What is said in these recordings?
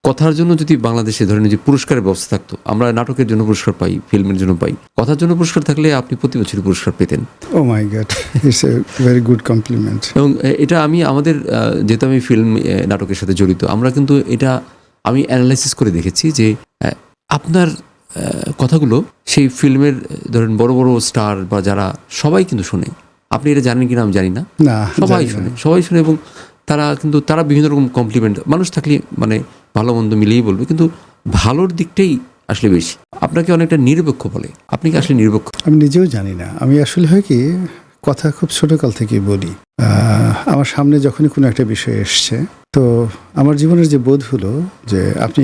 কথার জন্য যদি বাংলাদেশে ধরেন যে পুরস্কারের ব্যবস্থা থাকতো, আমরা নাটকের জন্য পুরস্কার পাই, ফিল্মের জন্য পাই, কথার জন্য পুরস্কার থাকলে আপনি প্রতি বছরই পুরস্কার পেতেন। Oh my God, it's a very good compliment. এবং এটা আমি আমাদের যেহেতু আমি ফিল্ম নাটকের সাথে জড়িত, আমরা কিন্তু এটা আমি অ্যানালাইসিস করে দেখেছি যে আপনার কথাগুলো সেই ফিল্মের ধরেন বড় বড় স্টার বা যারা সবাই কিন্তু শোনে। আপনি এটা জানেন কিনা আমি জানি না, সবাই শোনে এবং তারা বিভিন্ন রকম কমপ্লিমেন্ট, মানুষ থাকলে মানে ভালো মন্দ মিলিয়েই বলবে, কিন্তু ভালোর দিকটাই আসলে বেশি। আপনাকে অনেকটা নিরপেক্ষ বলে, আপনি কি আসলে নিরপেক্ষ? আমি নিজেও জানি না। আমি আসলে হয় কি, কথা খুব ছোটকাল থেকেই বলি। আমার সামনে যখনই কোনো একটা বিষয় এসছে, তো আমার জীবনের যে বোধ হলো যে আপনি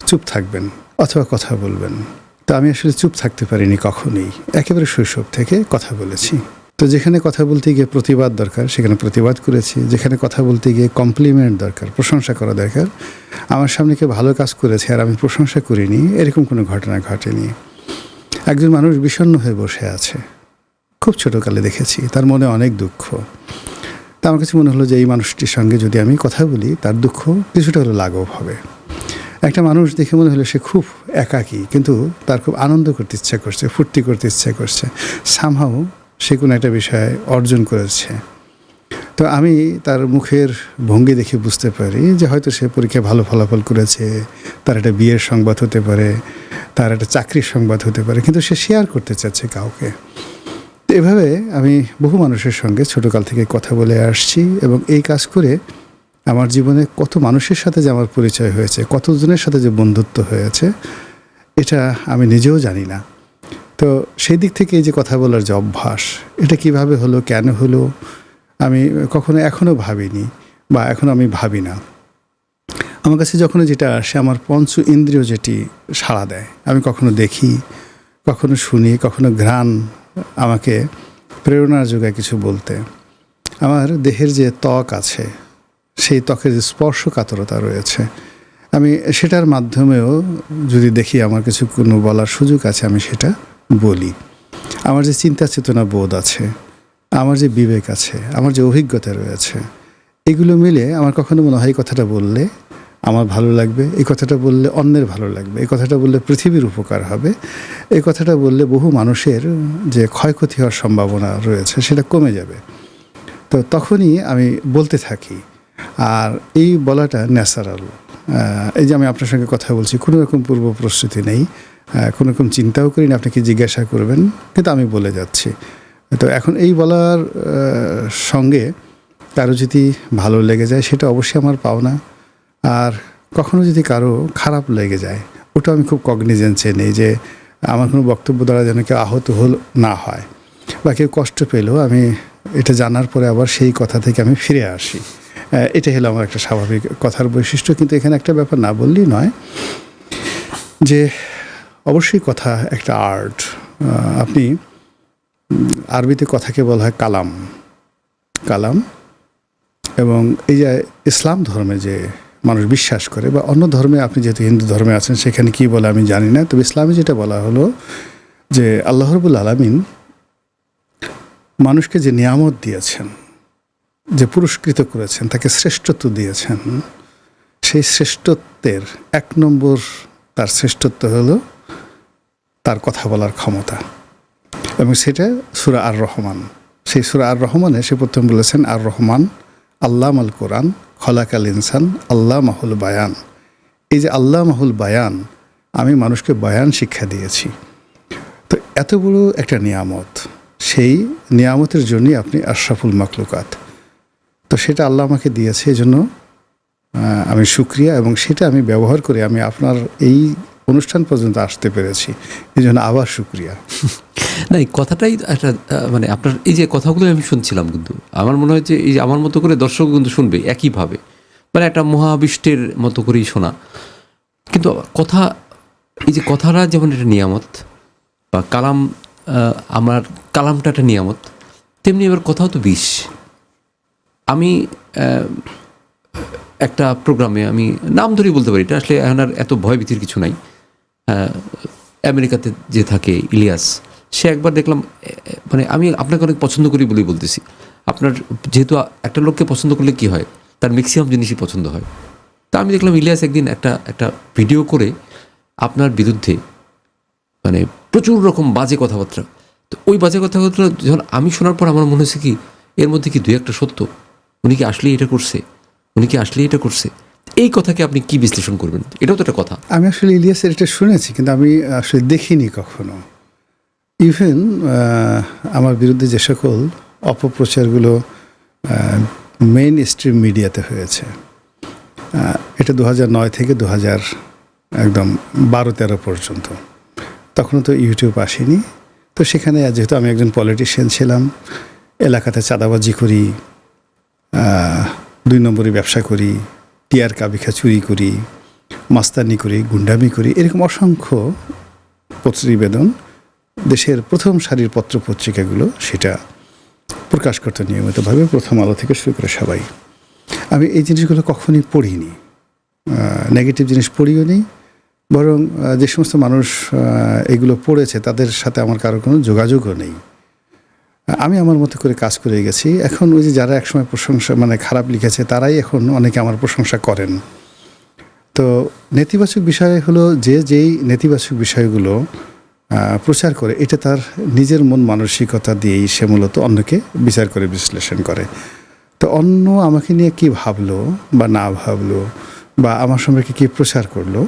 চুপ থাকবেন অথবা কথা বলবেন, তো আমি আসলে চুপ থাকতে পারিনি কখনোই। একেবারে শৈশব থেকে কথা বলেছি। তো যেখানে কথা বলতে গিয়ে প্রতিবাদ দরকার সেখানে প্রতিবাদ করেছি, যেখানে কথা বলতে গিয়ে কমপ্লিমেন্ট দরকার, প্রশংসা করা দরকার, আমার সামনে কেউ ভালো কাজ করেছে আর আমি প্রশংসা করিনি, এরকম কোনো ঘটনা ঘটেনি। একজন মানুষ বিষণ্ণ হয়ে বসে আছে, খুব ছোটোকালে দেখেছি, তার মনে অনেক দুঃখ। তা আমার কাছে মনে হলো যে এই মানুষটির সঙ্গে যদি আমি কথা বলি তার দুঃখ কিছুটা হলো লাঘব হবে। একটা মানুষ দেখে মনে হলো সে খুব একাকী, কিন্তু তার খুব আনন্দ করতে ইচ্ছা করছে, ফুর্তি করতে ইচ্ছা করছে, সামহাও সে কোনো একটা বিষয় অর্জন করেছে। তো আমি তার মুখের ভঙ্গি দেখে বুঝতে পারি যে হয়তো সে পরীক্ষায় ভালো ফলাফল করেছে, তার একটা বিয়ের সংবাদ হতে পারে, তার একটা চাকরির সংবাদ হতে পারে, কিন্তু সে শেয়ার করতে চাচ্ছে কাউকে। তো এভাবে আমি বহু মানুষের সঙ্গে ছোটোকাল থেকে কথা বলে আসছি, এবং এই কাজ করে আমার জীবনে কত মানুষের সাথে যে আমার পরিচয় হয়েছে, কতজনের সাথে যে বন্ধুত্ব হয়েছে, এটা আমি নিজেও জানি না। তো সেই দিক থেকে এই যে কথা বলার যে অভ্যাস, এটা কিভাবে হলো, কেন হলো, আমি কখনো এখনও ভাবিনি বা এখনও আমি ভাবি না। আমার কাছে যখন যেটা আসে, আমার পঞ্চ ইন্দ্রিয় যেটি সাড়া দেয়, আমি কখনো দেখি, কখনো শুনি, কখনো ঘ্রাণ আমাকে প্রেরণা যোগায় কিছু বলতে। আমার দেহের যে ত্বক আছে, সেই ত্বকের যে স্পর্শকাতরতা রয়েছে, আমি সেটার মাধ্যমেও যদি দেখি আমার কিছু কোনো বলার সুযোগ আছে, আমি সেটা বলি। আমার যে চিন্তা চেতনা বোধ আছে, আমার যে বিবেক আছে, আমার যে অভিজ্ঞতা রয়েছে, এগুলো মিলে আমার কখনো মনে হয় এই কথাটা বললে আমার ভালো লাগবে, এই কথাটা বললে অন্যের ভালো লাগবে, এই কথাটা বললে পৃথিবীর উপকার হবে, এই কথাটা বললে বহু মানুষের যে ক্ষয়ক্ষতি হওয়ার সম্ভাবনা রয়েছে সেটা কমে যাবে। তো তখনই আমি বলতে থাকি। আর এই বলাটা ন্যাচারাল। এই যে আমি আপনার সঙ্গে কথা বলছি, কোনো রকম পূর্ব প্রস্তুতি নেই, কোনো রকম চিন্তাও করি না আপনি কি জিজ্ঞাসা করবেন, কিন্তু আমি বলে যাচ্ছি। তো এখন এই বলার সঙ্গে কারো যদি ভালো লেগে যায় সেটা অবশ্যই আমার পাওনা। আর কখনো যদি কারো খারাপ লেগে যায়, ওটা আমি খুব কগনিজেন্সে নেই যে আমার কোনো বক্তব্য দ্বারা যেন কেউ আহত না হয় বা কেউ কষ্ট পেলেও আমি এটা জানার পরে আবার সেই কথা থেকে আমি ফিরে আসি। এটা হলো আমার একটা স্বাভাবিক কথার বৈশিষ্ট্য। কিন্তু এখানে একটা ব্যাপার না বললেই নয়, যে অবশ্যই কথা একটা আর্ট। আপনি আরবিতে কথাকে বলা হয় কালাম, কালাম। এবং এই যে ইসলাম ধর্মে যে মানুষ বিশ্বাস করে, বা অন্য ধর্মে, আপনি যেহেতু হিন্দু ধর্মে আছেন সেখানে কী বলে আমি জানি না, তবে ইসলামে যেটা বলা হলো যে আল্লাহ রাব্বুল আলামিন মানুষকে যে নিয়ামত দিয়েছেন, যে পুরস্কৃত করেছেন, তাকে শ্রেষ্ঠত্ব দিয়েছেন, সেই শ্রেষ্ঠত্বের এক নম্বর তার শ্রেষ্ঠত্ব হলো তার কথা বলার ক্ষমতা। এবং সেটা সূরা আর রহমান, সেই সূরা আর রহমানে সে প্রথম বলেছেন আর রহমান আল্লামাল কোরআন খলাকাল ইনসান আল্লাহ মাহুল বায়ান। এই যে আল্লাহ মাহুল বায়ান, আমি মানুষকে বায়ান শিক্ষা দিয়েছি। তো এত বড় একটা নিয়ামত, সেই নিয়ামতের জন্যই আপনি আশরাফুল মাখলুকাত। তো সেটা আল্লাহ আমাকে দিয়েছে, এই জন্য আমি শুকরিয়া, এবং সেটা আমি ব্যবহার করে আমি আপনার এই অনুষ্ঠান পর্যন্ত আসতে পেরেছি, এই জন্য আবার শুকরিয়া। না, এই কথাটাই একটা মানে আপনার এই যে কথাগুলো আমি শুনছিলাম, কিন্তু আমার মনে হয় যে এই যে আমার মতো করে দর্শক কিন্তু শুনবে একইভাবে, মানে একটা মহাবিষ্টের মতো করেই শোনা। কিন্তু কথা, এই যে কথাটা যেমন একটা নিয়ামত, বা কালাম, আমার কালামটা একটা নিয়ামত, তেমনি এবার কথাও তো বিষ। আমি একটা প্রোগ্রামে, আমি নাম ধরেই বলতে পারি, এটা আসলে এখন আর এত ভয়ভীতির কিছু নাই, আমেরিকাতে যে থাকে ইলিয়াস, সে একবার দেখলাম, মানে আমি আপনাকে অনেক পছন্দ করি বলেই বলতেছি, আপনার যেহেতু একটা লোককে পছন্দ করলে কি হয়, তার ম্যাক্সিমাম জিনিসই পছন্দ হয়। তা আমি দেখলাম ইলিয়াস একদিন একটা ভিডিও করে আপনার বিরুদ্ধে মানে প্রচুর রকম বাজে কথাবার্তা। তো ওই বাজে কথাবার্তা যখন আমি শোনার পর আমার মনে হচ্ছে কি এর মধ্যে কি দুই একটা সত্য, উনি কি আসলেই এটা করছে, উনি কি আসলেই এটা করছে, এই কথাকে আপনি কি বিশ্লেষণ করবেন? এটাও তো একটা কথা। আমি আসলে ইলিয়াসের এটা শুনেছি, কিন্তু আমি আসলে দেখিনি কখনো। ইভেন আমার বিরুদ্ধে যে সকল অপপ্রচারগুলো মেইন স্ট্রিম মিডিয়াতে হয়েছে, এটা 2009 থেকে একদম 12-13 পর্যন্ত, তখনও তো ইউটিউব আসেনি। তো সেখানে যেহেতু আমি একজন পলিটিশিয়ান ছিলাম, এলাকাতে চাঁদাবাজি করি, 2 নম্বরে ব্যবসা করি, টিয়ার কাবিখা চুরি করি, মাস্তানি করি, গুন্ডামি করি, এরকম অসংখ্য প্রতিবেদন দেশের প্রথম সারির পত্রপত্রিকাগুলো সেটা প্রকাশ করতে নিয়মিতভাবে, প্রথম আলো থেকে শুরু করে সবাই। আমি এই জিনিসগুলো কখনই পড়িনি, নেগেটিভ জিনিস পড়িও নি, বরং যে সমস্ত মানুষ এগুলো পড়েছে তাদের সাথে আমার কারো কোনো যোগাযোগও নেই। আমি আমার মতো করে কাজ করে গেছি। এখন ওই যে যারা একসময় প্রশংসা মানে খারাপ লিখেছে তারাই এখন অনেকে আমার প্রশংসা করেন। তো নেতিবাচক বিষয় হলো যেই নেতিবাচক বিষয়গুলো প্রচার করে, এটা তার নিজের মন মানসিকতা দিয়েই সে মূলত অন্যকে বিচার করে বিশ্লেষণ করে। তো অন্য আমাকে নিয়ে কী ভাবলো বা না ভাবলো বা আমার সম্পর্কে কী প্রচার করলো,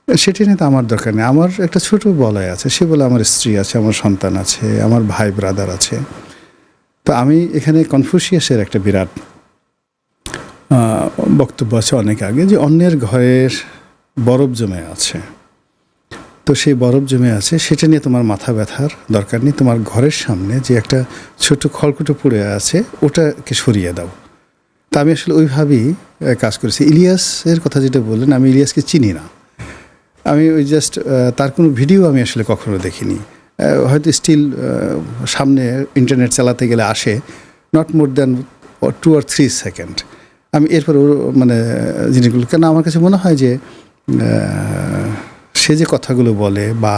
সেটা নিয়ে তো আমার দরকার নেই। আমার একটা ছোট বলয় আছে, সে বলে আমার স্ত্রী আছে, আমার সন্তান আছে, আমার ভাই ব্রাদার আছে। তো আমি এখানে কনফুসিয়াসের একটা বিরাট বক্তব্য আছে অনেক আগে, যে অন্যের ঘরের বরফ জমে আছে, তো সেই বরফ জমে আছে সেটা নিয়ে তোমার মাথা ব্যথার দরকার নেই। তোমার ঘরের সামনে যে একটা ছোট খড়কুটো পড়ে আছে ওটাকে সরিয়ে দাও। তা আমি আসলে ওইভাবেই কাজ করেছি। ইলিয়াসের কথা যেটা বললেন, আমি ইলিয়াসকে চিনি না। আমি ওই জাস্ট তার কোনো ভিডিও আমি আসলে কখনো দেখিনি। হয়তো স্টিল সামনে ইন্টারনেট চালাতে গেলে আসে, not more than 2 or 3 second. আমি এরপর ওর মানে জিনিসগুলো, কেন আমার কাছে মনে হয় যে সে যে কথাগুলো বলে বা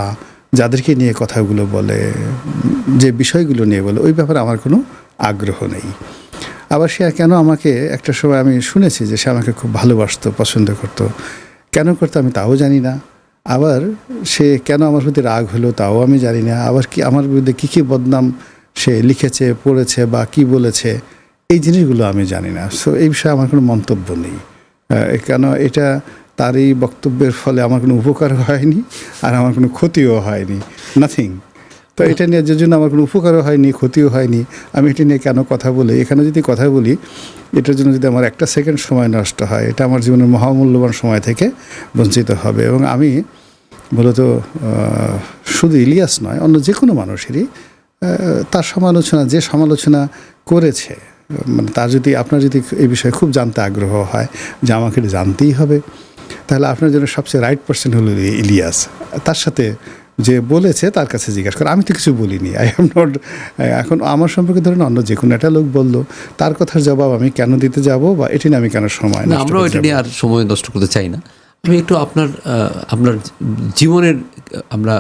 যাদেরকে নিয়ে কথাগুলো বলে, যে বিষয়গুলো নিয়ে বলে, ওই ব্যাপারে আমার কোনো আগ্রহ নেই। আবার সে কেন আমাকে একটা সময় আমি শুনেছি যে সে আমাকে খুব ভালোবাসতো, পছন্দ করতো। কেন করতো আমি তাও জানি না। আবার সে কেন আমার প্রতি রাগ হলো তাও আমি জানি না। আবার কি আমার বিরুদ্ধে কী বদনাম সে লিখেছে, পড়েছে বা কি বলেছে, এই জিনিসগুলো আমি জানি না। সো এই বিষয়ে আমার কোনো মন্তব্য নেই। কেন এটা তার এই বক্তব্যের ফলে আমার কোনো উপকার হয়নি আর আমার কোনো ক্ষতিও হয়নি, নাথিং। তো এটা নিয়ে যে জন্য আমার কোনো উপকারও হয়নি, ক্ষতিও হয়নি, আমি এটা নিয়ে কেন কথা বলি? এখানে যদি কথা বলি, এটার জন্য যদি আমার 1 সেকেন্ড সময় নষ্ট হয়, এটা আমার জীবনের মহামূল্যবান সময় থেকে বঞ্চিত হবে। এবং আমি মূলত শুধু ইলিয়াস নয়, অন্য যে কোনো মানুষেরই তার যে সমালোচনা করেছে, মানে তার যদি আপনার যদি এই বিষয়ে খুব জানতে আগ্রহ হয় যে আমাকে এটা জানতেই হবে, তাহলে আপনার জন্য সবচেয়ে রাইট পারসন হলো ইলিয়াস। তার সাথে যে বলেছে তার কাছে জিজ্ঞাসা করে, আমি তো কিছু বলিনি। I am not. এখন আমার সম্পর্কে ধরেন অন্য যে কোনো একটা লোক বললো, তার কথার জবাব আমি কেন দিতে যাব বা এটি নিয়ে আমি কেন সময় না, আমরাও এটা নিয়ে আর সময় নষ্ট করতে চাই না। আমি একটু আপনার জীবনের আমরা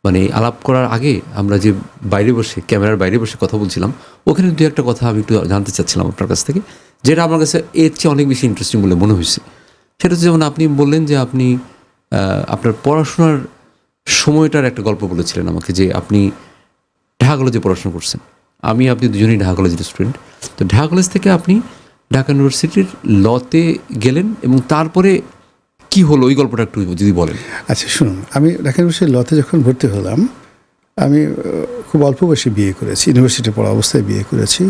মানে আলাপ করার আগে আমরা যে বাইরে বসে ক্যামেরার বাইরে বসে কথা বলছিলাম, ওখানে দু একটা কথা আমি একটু জানতে চাচ্ছিলাম আপনার কাছ থেকে, যেটা আমার কাছে এর চেয়ে অনেক বেশি ইন্টারেস্টিং বলে মনে হয়েছে। সেটা হচ্ছে, যেমন আপনি বললেন যে আপনি আপনার পড়াশোনার সময়টার একটা গল্প বলেছিলেন আমাকে, যে আপনি ঢাকা কলেজে পড়াশোনা করছেন। আপনি দুজনেই ঢাকা কলেজের স্টুডেন্ট। তো ঢাকা কলেজ থেকে আপনি ঢাকা ইউনিভার্সিটির লতে গেলেন, এবং তারপরে কি হলো ওই গল্পটা একটু যদি বলেন। আচ্ছা শুনুন, আমি ঢাকা ইউনিভার্সিটির লতে যখন ভর্তি হলাম, আমি খুব অল্প বয়সে বিয়ে করেছি, ইউনিভার্সিটি পড়া অবস্থায় বিয়ে করেছি।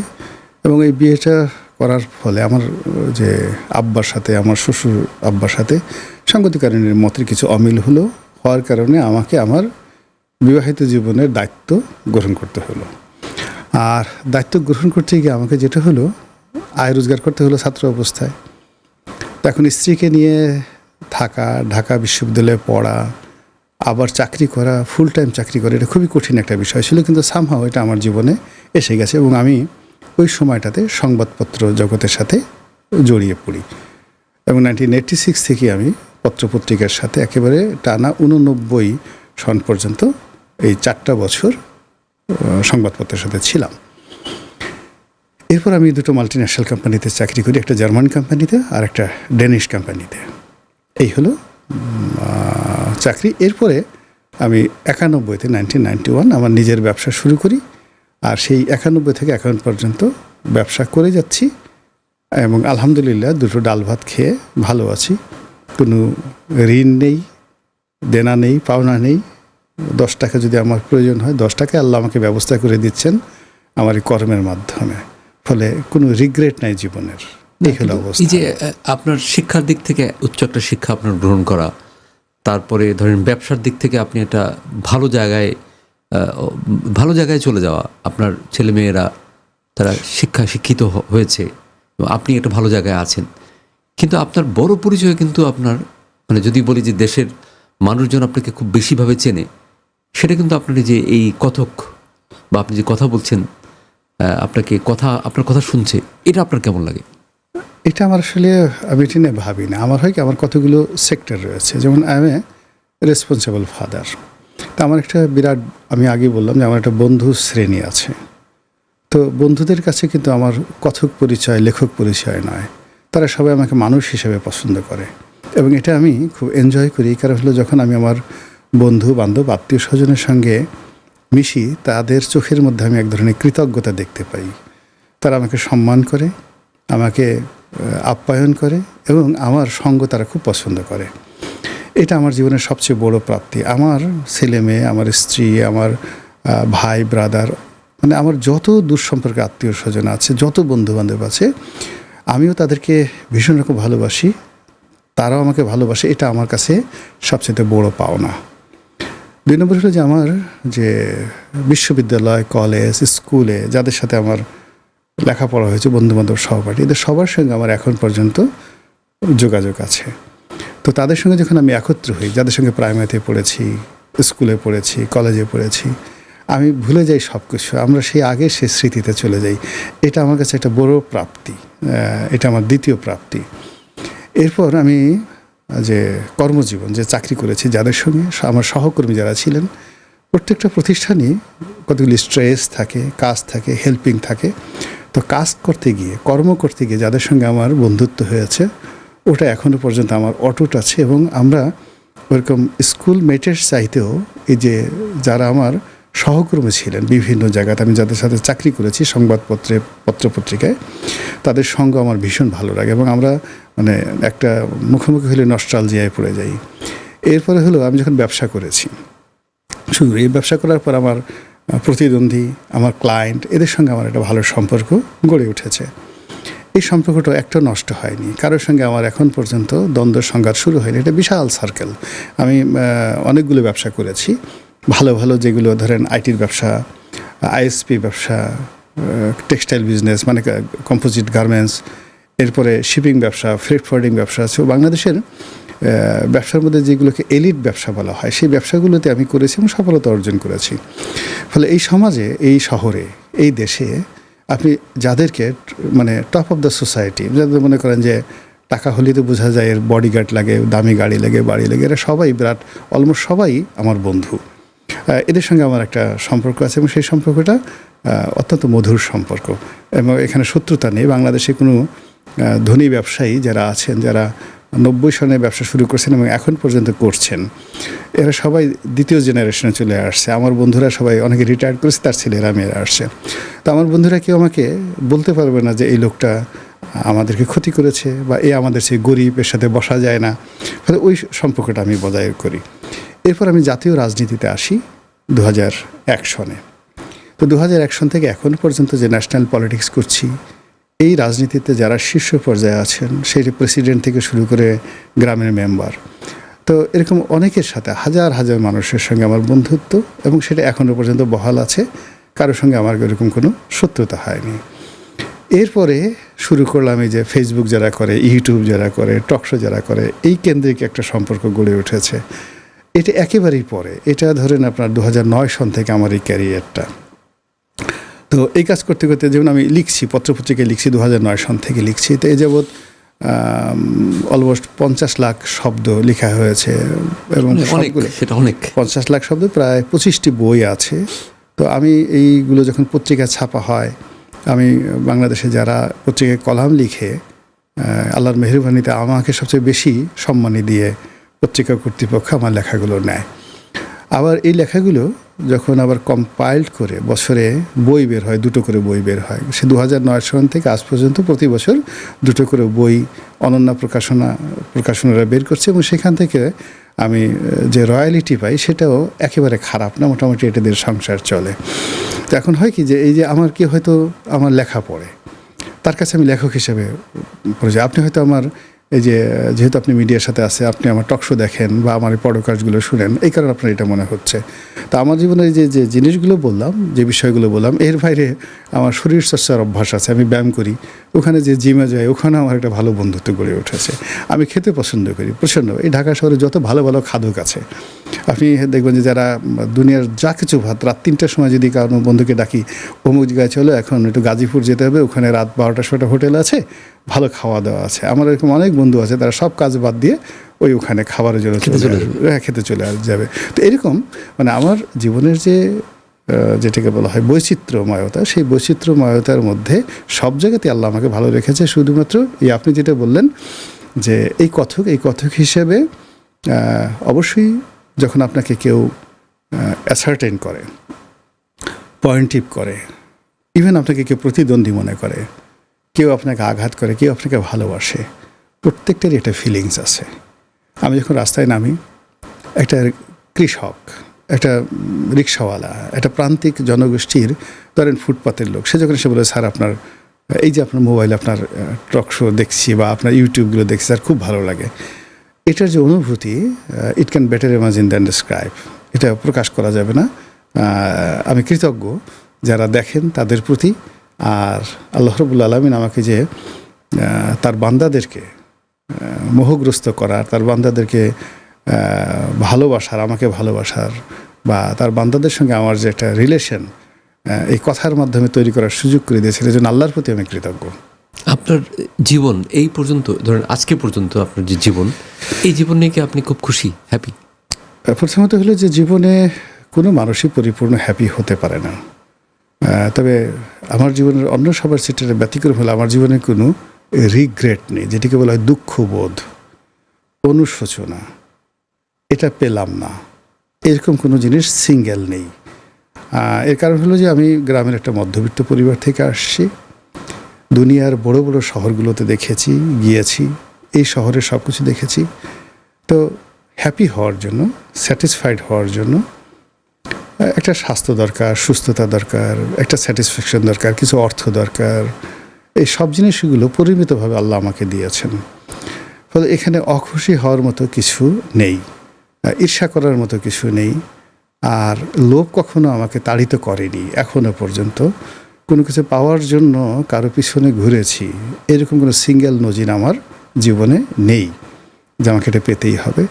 এবং এই বিয়েটা করার ফলে আমার যে আব্বার সাথে, আমার শ্বশুর আব্বার সাথে সাংগতিকারণের মতের কিছু অমিল হওয়ার কারণে আমাকে আমার বিবাহিত জীবনের দায়িত্ব গ্রহণ করতে হলো। আর দায়িত্ব গ্রহণ করতে গিয়ে আমাকে যেটা হলো, আয় রোজগার করতে হলো ছাত্র অবস্থায়। এখন স্ত্রীকে নিয়ে থাকা, ঢাকা বিশ্ববিদ্যালয়ে পড়া, আবার চাকরি করা, ফুল টাইম চাকরি করা, এটা খুবই কঠিন একটা বিষয় ছিল। কিন্তু সামহাও এটা আমার জীবনে এসে গেছে এবং আমি ওই সময়টাতে সংবাদপত্র জগতের সাথে জড়িয়ে পড়ি। এবং 1986 থেকে আমি পত্রপত্রিকার সাথে একেবারে টানা 89 সন পর্যন্ত এই 4টা বছর সংবাদপত্রের সাথে ছিলাম। এরপর আমি দুটো মাল্টিন্যাশনাল কোম্পানিতে চাকরি করি, একটা জার্মান কোম্পানিতে আর একটা ডেনিশ কোম্পানিতে। এই হলো চাকরি। এরপরে আমি 91-তে 1991 আমার নিজের ব্যবসা শুরু করি, আর সেই 91 থেকে এখন পর্যন্ত ব্যবসা করে যাচ্ছি এবং আলহামদুলিল্লাহ দুটো ডাল ভাত খেয়ে ভালো আছি। কোনো ঋণ নেই, দেনা নেই, পাওনা নেই। 10 টাকা যদি আমার প্রয়োজন হয় 10 টাকা আল্লাহ আমাকে ব্যবস্থা করে দিচ্ছেন আমার এই কর্মের মাধ্যমে। ফলে কোনো রিগ্রেট নাই জীবনের। এই হলো অবস্থা। এই যে আপনার শিক্ষার দিক থেকে উচ্চ একটা শিক্ষা আপনার গ্রহণ করা, তারপরে ধরেন ব্যবসার দিক থেকে আপনি একটা ভালো জায়গায় চলে যাওয়া, আপনার ছেলেমেয়েরা তারা শিক্ষিত হয়েছে, আপনি একটা ভালো জায়গায় আছেন, কিন্তু আপনার বড় পরিচয় কিন্তু আপনার, মানে যদি বলি যে দেশের মানুষজন আপনাকে খুব বেশিভাবে চেনে, সেটা কিন্তু আপনার যে এই কথক বা আপনি যে কথা বলছেন, আপনার কথা শুনছে, এটা আপনার কেমন লাগে? এটা আমার আসলে আমি এটা নিয়ে ভাবি না। আমার হয় কি, আমার কতগুলো সেক্টর রয়েছে। যেমন I M A responsible father. তা আমার একটা বিরাট, আমি আগে বললাম যে আমার একটা বন্ধু শ্রেণী আছে। তো বন্ধুদের কাছে কিন্তু আমার কথক পরিচয়, লেখক পরিচয় নয়। তারা সবাই আমাকে মানুষ হিসেবে পছন্দ করে এবং এটা আমি খুব এনজয় করি। কারণ হলো যখন আমি আমার বন্ধু বান্ধব আত্মীয় স্বজনের সঙ্গে মিশি, তাদের চোখের মধ্যে আমি এক ধরনের কৃতজ্ঞতা দেখতে পাই। তারা আমাকে সম্মান করে, আমাকে আপ্যায়ন করে এবং আমার সঙ্গ তারা খুব পছন্দ করে। এটা আমার জীবনের সবচেয়ে বড় প্রাপ্তি। আমার ছেলে মেয়ে, আমার স্ত্রী, আমার ভাই ব্রাদার, মানে আমার যত দূর সম্পর্কে আত্মীয় স্বজন আছে, যত বন্ধু বান্ধব আছে, আমিও তাদেরকে ভীষণ রকম ভালোবাসি, তারাও আমাকে ভালোবাসে। এটা আমার কাছে সবচেয়ে বড় পাওনা। 2 নম্বর হলো যে আমার যে বিশ্ববিদ্যালয়, কলেজ, স্কুলে যাদের সাথে আমার লেখাপড়া হয়েছে, বন্ধুবান্ধব, সহপাঠী, এদের সবার সঙ্গে আমার এখন পর্যন্ত যোগাযোগ আছে। তো তাদের সঙ্গে যখন আমি একত্র হই, যাদের সঙ্গে প্রাইমারিতে পড়েছি, স্কুলে পড়েছি, কলেজে পড়েছি, আমি ভুলে যাই সব কিছু। আমরা সেই আগে সেই স্মৃতিতে চলে যাই। এটা আমার কাছে একটা বড় প্রাপ্তি, এটা আমার দ্বিতীয় প্রাপ্তি। এরপর আমি যে কর্মজীবন, যে চাকরি করেছি, যাদের সঙ্গে আমার সহকর্মী যারা ছিলেন, প্রত্যেকটা প্রতিষ্ঠানই কতগুলি স্ট্রেস থাকে, কাজ থাকে, হেল্পিং থাকে। তো কাজ করতে গিয়ে, কর্ম করতে গিয়ে যাদের সঙ্গে আমার বন্ধুত্ব হয়েছে, ওটা এখনও পর্যন্ত আমার অটুট আছে। এবং আমরা ওরকম স্কুল মেটের চাইতেও এই যে যারা আমার সহকর্মী ছিলেন বিভিন্ন জায়গাতে, আমি যাদের সাথে চাকরি করেছি, সংবাদপত্রে, পত্রপত্রিকায়, তাদের সঙ্গ আমার ভীষণ ভালো লাগে এবং আমরা মানে একটা মুখোমুখি হলে নস্টালজিয়ায় পড়ে যাই। এরপরে হলো আমি যখন ব্যবসা করেছি, শুধু এই ব্যবসা করার পর আমার প্রতিদ্বন্দ্বী, আমার ক্লায়েন্ট, এদের সঙ্গে আমার একটা ভালো সম্পর্ক গড়ে উঠেছে। এই সম্পর্কটা একটা নষ্ট হয়নি। কারোর সঙ্গে আমার এখন পর্যন্ত দ্বন্দ্ব সংঘাত শুরু হয়নি। এটা বিশাল সার্কেল। আমি অনেকগুলো ব্যবসা করেছি, ভালো ভালো, যেগুলো ধরেন আইটির ব্যবসা, আইএসপি ব্যবসা, টেক্সটাইল বিজনেস মানে কম্পোজিট গার্মেন্টস, এরপরে শিপিং ব্যবসা, ফ্রেট ফরওয়ার্ডিং ব্যবসা। সো বাংলাদেশের ব্যবসার মধ্যে যেগুলোকে এলিট ব্যবসা বলা হয়, সেই ব্যবসাগুলোতে আমি করেছি এবং সফলতা অর্জন করেছি। ফলে এই সমাজে, এই শহরে, এই দেশে আপনি যাদেরকে মানে টপ অফ দ্য সোসাইটি, যাদের মনে করেন যে টাকা হলেই তো বোঝা যায় এর বডিগার্ড লাগে, দামি গাড়ি লাগে, বাড়ি লাগে, এরা সবাই বিরাট, অলমোস্ট সবাই আমার বন্ধু। এদের সঙ্গে আমার একটা সম্পর্ক আছে এবং সেই সম্পর্কটা অত্যন্ত মধুর সম্পর্ক এবং এখানে শত্রুতা নেই। বাংলাদেশে কোনো ধনী ব্যবসায়ী যারা আছেন, যারা 90 সনে ব্যবসা শুরু করছেন এবং এখন পর্যন্ত করছেন, এরা সবাই দ্বিতীয় জেনারেশনে চলে আসছে। আমার বন্ধুরা সবাই অনেকে রিটায়ার করেছে, তার ছেলেরা মেয়েরা আসছে। তো আমার বন্ধুরা কেউ আমাকে বলতে পারবে না যে এই লোকটা আমাদেরকে ক্ষতি করেছে বা আমাদের সেই গরিবের সাথে বসা যায় না। ফলে ওই সম্পর্কটা আমি বজায় করি। এরপর আমি জাতীয় রাজনীতিতে আসি 2001 সনে। তো 2001 সন থেকে এখন পর্যন্ত যে ন্যাশনাল পলিটিক্স করছি, এই রাজনীতিতে যারা শীর্ষ পর্যায়ে আছেন, সেই প্রেসিডেন্ট থেকে শুরু করে গ্রামের মেম্বার, তো এরকম অনেকের সাথে হাজার হাজার মানুষের সঙ্গে আমার বন্ধুত্ব এবং সেটা এখনও পর্যন্ত বহাল আছে। কারোর সঙ্গে আমার এরকম কোনো শত্রুতা হয়নি। এরপরে শুরু করলাম এই যে ফেসবুক যারা করে, ইউটিউব যারা করে, টকশো যারা করে, এই কেন্দ্রিক একটা সম্পর্ক গড়ে উঠেছে। এটা একেবারেই পরে, এটা ধরেন আপনার 2009 সন থেকে আমার এই ক্যারিয়ারটা। তো এই কাজ করতে করতে যেমন আমি লিখছি, পত্রপত্রিকায় লিখছি, 2009 সন থেকে লিখছি। তো এই যাবৎ অলমোস্ট 50 লাখ শব্দ লেখা হয়েছে এবং সেটা অনেক 50 লাখ শব্দ, প্রায় 25টি বই আছে। তো আমি এইগুলো যখন পত্রিকায় ছাপা হয়, আমি বাংলাদেশে যারা পত্রিকায় কলাম লিখে আল্লাহর মেহেরবানিতে আমাকে সবচেয়ে বেশি সম্মানী দিয়ে পত্রিকা কর্তৃপক্ষ আমার লেখাগুলো নেয়। আবার এই লেখাগুলো যখন আবার কম্পাইল্ড করে বছরে বই বের হয়, 2টো করে বই বের হয়। সে 2009 সাল থেকে আজ পর্যন্ত প্রতি বছর 2টো করে বই অনন্য প্রকাশনারা বের করছে, এবং সেখান থেকে আমি যে রয়্যালিটি পাই সেটাও একেবারে খারাপ না, মোটামুটি এটা দিয়ে সংসার চলে। তো এখন হয় কি যে এই যে আমার কি হয়তো আমার লেখা পড়ে, তার কাছে আমি লেখক হিসেবে পড়ে যাই। আপনি হয়তো আমার এই যে যেহেতু আপনি মিডিয়ার সাথে আছে, আপনি আমার টক শো দেখেন বা আমার এই পডকাস্টগুলো শুনেন, এই কারণে আপনার এটা মনে হচ্ছে। তা আমার জীবনে যে যে জিনিসগুলো বললাম, যে বিষয়গুলো বললাম, এর বাইরে আমার শরীর চর্চার অভ্যাস আছে, আমি ব্যায়াম করি, ওখানে যে জিমে যাই, ওখানে আমার একটা ভালো বন্ধুত্ব গড়ে উঠেছে। আমি খেতে পছন্দ করি প্রচণ্ড। এই ঢাকা শহরে যত ভালো ভালো খাদক আছে, আপনি দেখবেন যে যারা দুনিয়ার যা কিছু রাত 3টার সময় যদি কারো বন্ধুকে ডাকি, অমুক জায়গায় চলো, এখন একটু গাজীপুর যেতে হবে, ওখানে রাত 12টার সময় হোটেল আছে, ভালো খাওয়া দাওয়া আছে। আমার এরকম অনেক বন্ধু আছে, তারা সব কাজ বাদ দিয়ে ওখানে খাবারের জন্য খেতে চলে যাবে। তো এরকম মানে আমার জীবনের যে যেটাকে বলা হয় বৈচিত্র্যময়তা, সেই বৈচিত্র্যময়তার মধ্যে সব জায়গাতে আল্লাহ আমাকে ভালো রেখেছে। শুধুমাত্র আপনি যেটা বললেন যে এই কথক হিসেবে অবশ্যই যখন আপনাকে কেউ অ্যাসার্টেন করে, পয়েন্টিভ করে, ইভেন আপনাকে কেউ প্রতিদ্বন্দ্বী মনে করে, কেউ আপনাকে আঘাত করে, কেউ আপনাকে ভালোবাসে, প্রত্যেকটারই একটা ফিলিংস আছে। আমি যখন রাস্তায় নামি, একটা কৃষক, একটা রিক্সাওয়ালা, একটা প্রান্তিক জনগোষ্ঠীর ধরেন ফুটপাতের লোক, সে যখন এসে বলে, স্যার আপনার এই যে আপনার মোবাইলে আপনার টক শো দেখছি বা আপনার ইউটিউবগুলো দেখছি, স্যার খুব ভালো লাগে, এটার যে অনুভূতি, it can better imagine than describe, এটা প্রকাশ করা যাবে না। আমি কৃতজ্ঞ যারা দেখেন তাদের প্রতি। আর আল্লাহ রাব্বুল আলামিন আমাকে যে তার বান্দাদেরকে মোহগ্রস্ত করার, তার বান্দাদেরকে ভালোবাসার, আমাকে ভালোবাসার, বা তার বান্দাদের সঙ্গে আমার যে একটা রিলেশন, এই কথার মাধ্যমে তৈরি করার সুযোগ করে দিয়েছে, এই জন্য আল্লাহর প্রতি আমি কৃতজ্ঞ। আপনার জীবন এই পর্যন্ত, ধরেন আজকে পর্যন্ত আপনার যে জীবন, এই জীবন নিয়ে কি আপনি খুব খুশি, হ্যাপি? প্রথমত হলো যে জীবনে কোনো মানুষই পরিপূর্ণ হ্যাপি হতে পারে না। তবে আমার জীবনের অন্য সবার সেটার ব্যতিক্রম হলো আমার জীবনে কোনো রিগ্রেট নেই, যেটিকে বলা হয় দুঃখবোধ, অনুশোচনা, এটা পেলাম না, এরকম কোনো জিনিস সিঙ্গেল নেই। এর কারণ হলো যে আমি গ্রামের একটা মধ্যবিত্ত পরিবার থেকে আসছি, দুনিয়ার বড় বড় শহরগুলোতে দেখেছি, গিয়েছি, এই শহরে সব কিছু দেখেছি। তো হ্যাপি হওয়ার জন্য, স্যাটিসফাইড হওয়ার জন্য একটা স্বাস্থ্য দরকার, সুস্থতা দরকার, একটা স্যাটিসফ্যাকশন দরকার, কিছু অর্থ দরকার। এই সব জিনিসগুলো পরিমিতভাবে আল্লাহ আমাকে দিয়েছেন। ফলে এখানে অখুশি হওয়ার মতো কিছু নেই, ঈর্ষা করার মতো কিছু নেই। আর লোভ কখনো আমাকে তাড়িত করেনি এখনো পর্যন্ত। কোনো কিছু পাওয়ার জন্য কারো পিছনে ঘুরেছি, এরকম কোনো সিঙ্গেল নজির আমার জীবনে নেই যে আমাকে এটা পেতেই হবে।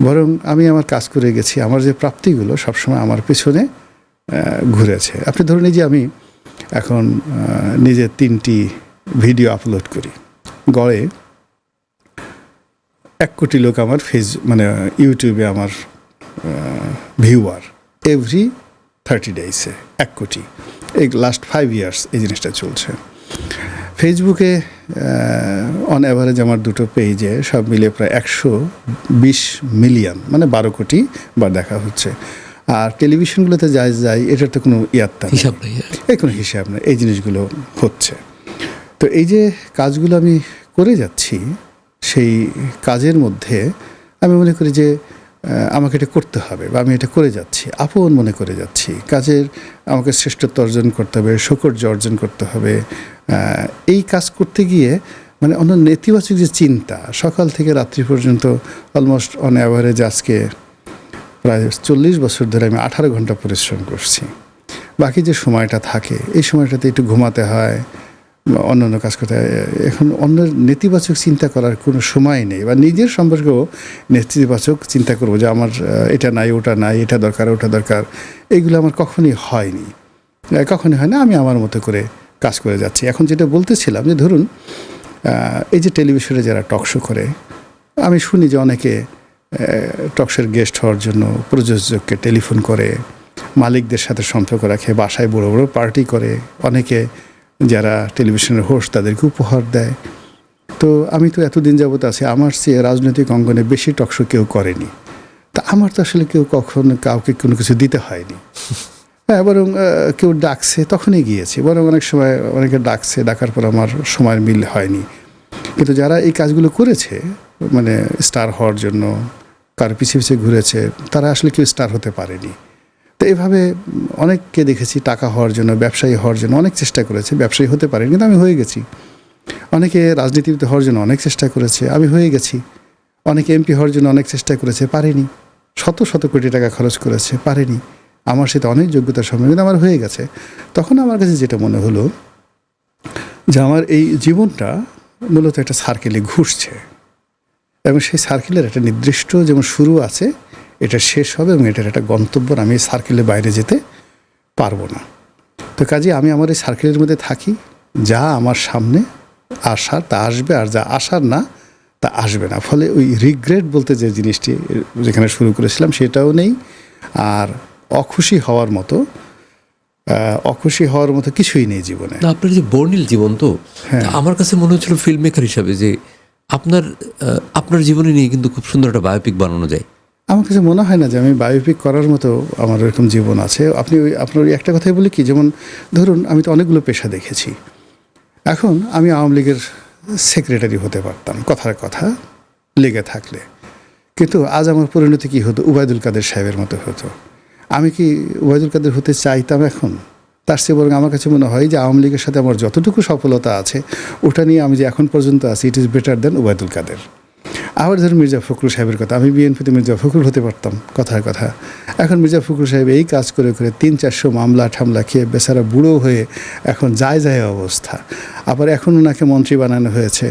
বরং আমি আমার কাজ করে গেছি, আমার যে প্রাপ্তিগুলো সবসময় আমার পিছনে ঘুরেছে। আপনি ধরুন এই যে আমি এখন নিজে 3টি ভিডিও আপলোড করি, গড়ে 1 কোটি লোক আমার ইউটিউবে আমার ভিউয়ার, এভরি 30 ডেইসে 1 কোটি। এই লাস্ট 5 ইয়ার্স এই জিনিসটা চলছে। ফেসবুকে অন অ্যাভারেজ আমার 2টো পেজে সব মিলিয়ে প্রায় 120 মিলিয়ন, মানে 12 কোটি বার দেখা হচ্ছে। আর টেলিভিশনগুলোতে যাই এটার তো কোনো হিসাব নেই, কোনো হিসাব নেই, এই জিনিসগুলো হচ্ছে। তো এই যে কাজগুলো আমি করে যাচ্ছি, সেই কাজের মধ্যে আমি মনে করি যে আমাকে এটা করতে হবে, বা আমি এটা করে যাচ্ছি, আপন মনে করে যাচ্ছি। কাজের আমাকে শ্রেষ্ঠত্ব অর্জন করতে হবে, সৌকর্য অর্জন করতে হবে। এই কাজ করতে গিয়ে মানে অন্য নেতিবাচক যে চিন্তা, সকাল থেকে রাত্রি পর্যন্ত অলমোস্ট অন অ্যাভারেজ আজকে প্রায় 40 বছর ধরে আমি 18 ঘন্টা পরিশ্রম করছি। বাকি যে সময়টা থাকে, এই সময়টাতে একটু ঘুমাতে হয়, অন্যান্য কাজ করতে হয়। এখন অন্য নেতিবাচক চিন্তা করার কোনো সময় নেই, বা নিজের সম্পর্কেও নেতিবাচক চিন্তা করবো যে আমার এটা নাই, ওটা নাই, এটা দরকার, ওটা দরকার, এইগুলো আমার কখনই হয় না। আমি আমার মতো করে কাজ করে যাচ্ছি। এখন যেটা বলতেছিলাম যে ধরুন এই যে টেলিভিশনে যারা টক শো করে, আমি শুনি যে অনেকে টকশোর গেস্ট হওয়ার জন্য প্রযোজককে টেলিফোন করে, মালিকদের সাথে সম্পর্ক রাখে, বাসায় বড় বড় পার্টি করে, অনেকে যারা টেলিভিশনের হোস্ট তাদেরকে উপহার দেয়। তো আমি তো এতদিন যাবত আছি, আমার চেয়ে রাজনৈতিক অঙ্গনে বেশি টকশো কেউ করেনি। তা আমার তো আসলে কেউ কখনো কাউকে কোনো কিছু দিতে হয়নি। হ্যাঁ, বরং কেউ ডাকছে তখনই গিয়েছি, বরং অনেক সময় অনেকে ডাকছে, ডাকার পর আমার সময়ের মিল হয়নি। কিন্তু যারা এই কাজগুলো করেছে, মানে স্টার হওয়ার জন্য কার পিছিয়ে পিছিয়ে ঘুরেছে, তারা আসলে কেউ স্টার হতে পারেনি। তো এভাবে অনেককে দেখেছি টাকা হওয়ার জন্য, ব্যবসায়ী হওয়ার জন্য অনেক চেষ্টা করেছে, ব্যবসায়ী হতে পারেনি, কিন্তু আমি হয়ে গেছি। অনেকে রাজনীতিবিদ হওয়ার জন্য অনেক চেষ্টা করেছে, আমি হয়ে গেছি। অনেকে এমপি হওয়ার জন্য অনেক চেষ্টা করেছে, পারেনি। শত শত কোটি টাকা খরচ করেছে, পারেনি। আমার সাথে অনেক যোগ্যতার সম্মান, কিন্তু আমার হয়ে গেছে। তখন আমার কাছে যেটা মনে হলো যে আমার এই জীবনটা মূলত একটা সার্কেলে ঘুরছে, এবং সেই সার্কেলের একটা নির্দিষ্ট যেমন শুরু আছে, এটা শেষ হবে এবং এটার একটা গন্তব্য, আমি এই সার্কেলের বাইরে যেতে পারবো না। তো কাজে আমি আমার এই সার্কেলের মধ্যে থাকি, যা আমার সামনে আসার তা আসবে, আর যা আসার না তা আসবে না। ফলে ওই রিগ্রেট বলতে যে জিনিসটি যেখানে শুরু করেছিলাম সেটাও নেই, আর অখুশি হওয়ার মতো কিছুই নেই জীবনে। না, আপনার যে বর্ণিল জীবন, তো হ্যাঁ। আমার কাছে মনে হচ্ছিল ফিল্ম মেকার হিসাবে যে আপনার জীবনে নিয়ে কিন্তু খুব সুন্দর একটা বায়োপিক বানানো যায়। আমার কাছে মনে হয় না যে আমি বায়োপিক করার মতো আমার এরকম জীবন আছে। আপনার ওই একটা কথাই বলি কি, যেমন ধরুন আমি তো অনেকগুলো পেশা দেখেছি। এখন আমি আওয়ামী লীগের সেক্রেটারি হতে পারতাম কথার কথা লেগে থাকলে, কিন্তু আজ আমার পরিণতি কী হতো, উবায়দুল কাদের সাহেবের মতো হতো। আমি কি উবায়দুল কাদের হতে চাইতাম এখন? তার চেয়ে বরং আমার কাছে মনে হয় যে আওয়ামী লীগের সাথে আমার যতটুকু সফলতা আছে ওটা নিয়ে আমি যে এখন পর্যন্ত আছি, it is better than Obaidul Quader. আবার ধরুন মির্জা ফখরুল সাহেবের কথা, আমি বিএনপিতে মির্জা ফখরুল হতে পারতাম কথার কথা। এখন মির্জা ফখরুল সাহেব এই কাজ করে করে 300-400 মামলা ঠামলা খেয়ে বেচারা বুড়ো হয়ে এখন যায় অবস্থা। আবার এখন ওনাকে মন্ত্রী বানানো হয়েছে,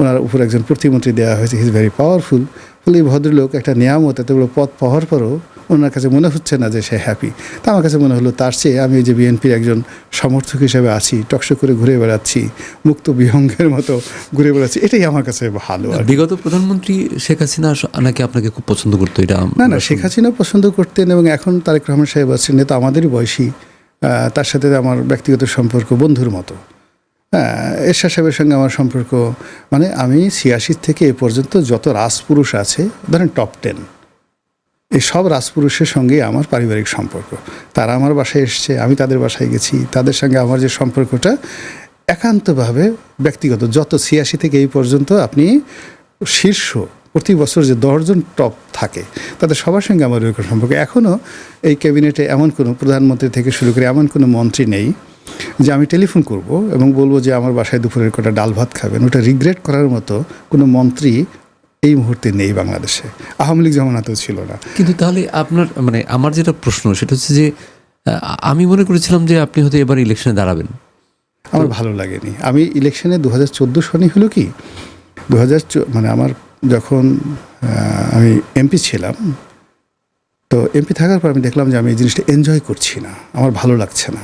ওনার উপর একজন প্রতিমন্ত্রী দেওয়া হয়েছে, হি ইজ ভেরি পাওয়ারফুল। ফলে এই ভদ্রলোক একটা নিয়ামত, এত বড় পদ পাওয়ার পরও ওনার কাছে মনে হচ্ছে না যে সে হ্যাপি। তা আমার কাছে মনে হলো তার চেয়ে আমি যে বিএনপির একজন সমর্থক হিসেবে আছি, টকশো করে ঘুরে বেড়াচ্ছি, মুক্ত বিহঙ্গের মতো ঘুরে বেড়াচ্ছি, এটাই আমার কাছে ভালো। বিগত প্রধানমন্ত্রী শেখ হাসিনা নাকি আপনাকে খুব পছন্দ করতো, এটা না, শেখ হাসিনা পছন্দ করতেন, এবং এখন তারেক রহমান সাহেব আছেন, তো আমাদেরই বয়সী, তার সাথে আমার ব্যক্তিগত সম্পর্ক বন্ধুর মতো। এরশাদ সাহেবের সঙ্গে আমার সম্পর্ক, মানে আমি 86 থেকে এ পর্যন্ত যত রাজপুরুষ আছে ধরেন টপ 10, এই সব রাজপুরুষের সঙ্গেই আমার পারিবারিক সম্পর্ক। তারা আমার বাসায় এসছে, আমি তাদের বাসায় গেছি, তাদের সঙ্গে আমার যে সম্পর্কটা একান্তভাবে ব্যক্তিগত। যত 86 থেকে এই পর্যন্ত আপনি শীর্ষ প্রতি বছর যে 10 জন টপ থাকে তাদের সবার সঙ্গে আমার এরকম সম্পর্ক। এখনও এই ক্যাবিনেটে এমন কোনো প্রধানমন্ত্রী থেকে শুরু করে এমন কোনো মন্ত্রী নেই যে আমি টেলিফোন করব এবং বলবো যে আমার বাসায় দুপুরের কটা ডাল ভাত খাবেন, ওটা রিগ্রেট করার মতো কোনো মন্ত্রী এই মুহূর্তে নেই বাংলাদেশে। আওয়ামী লীগ জমানাতেও ছিল না। কিন্তু তাহলে আপনার, মানে আমার যেটা প্রশ্ন সেটা হচ্ছে যে আমি মনে করেছিলাম যে আপনি হয়তো এবার ইলেকশনে দাঁড়াবেন। আমার ভালো লাগেনি। আমি ইলেকশনে 2014 সনে হলো কি, মানে আমার যখন আমি এমপি ছিলাম, তো এমপি থাকার পর আমি দেখলাম যে আমি এই জিনিসটা এনজয় করছি না, আমার ভালো লাগছে না।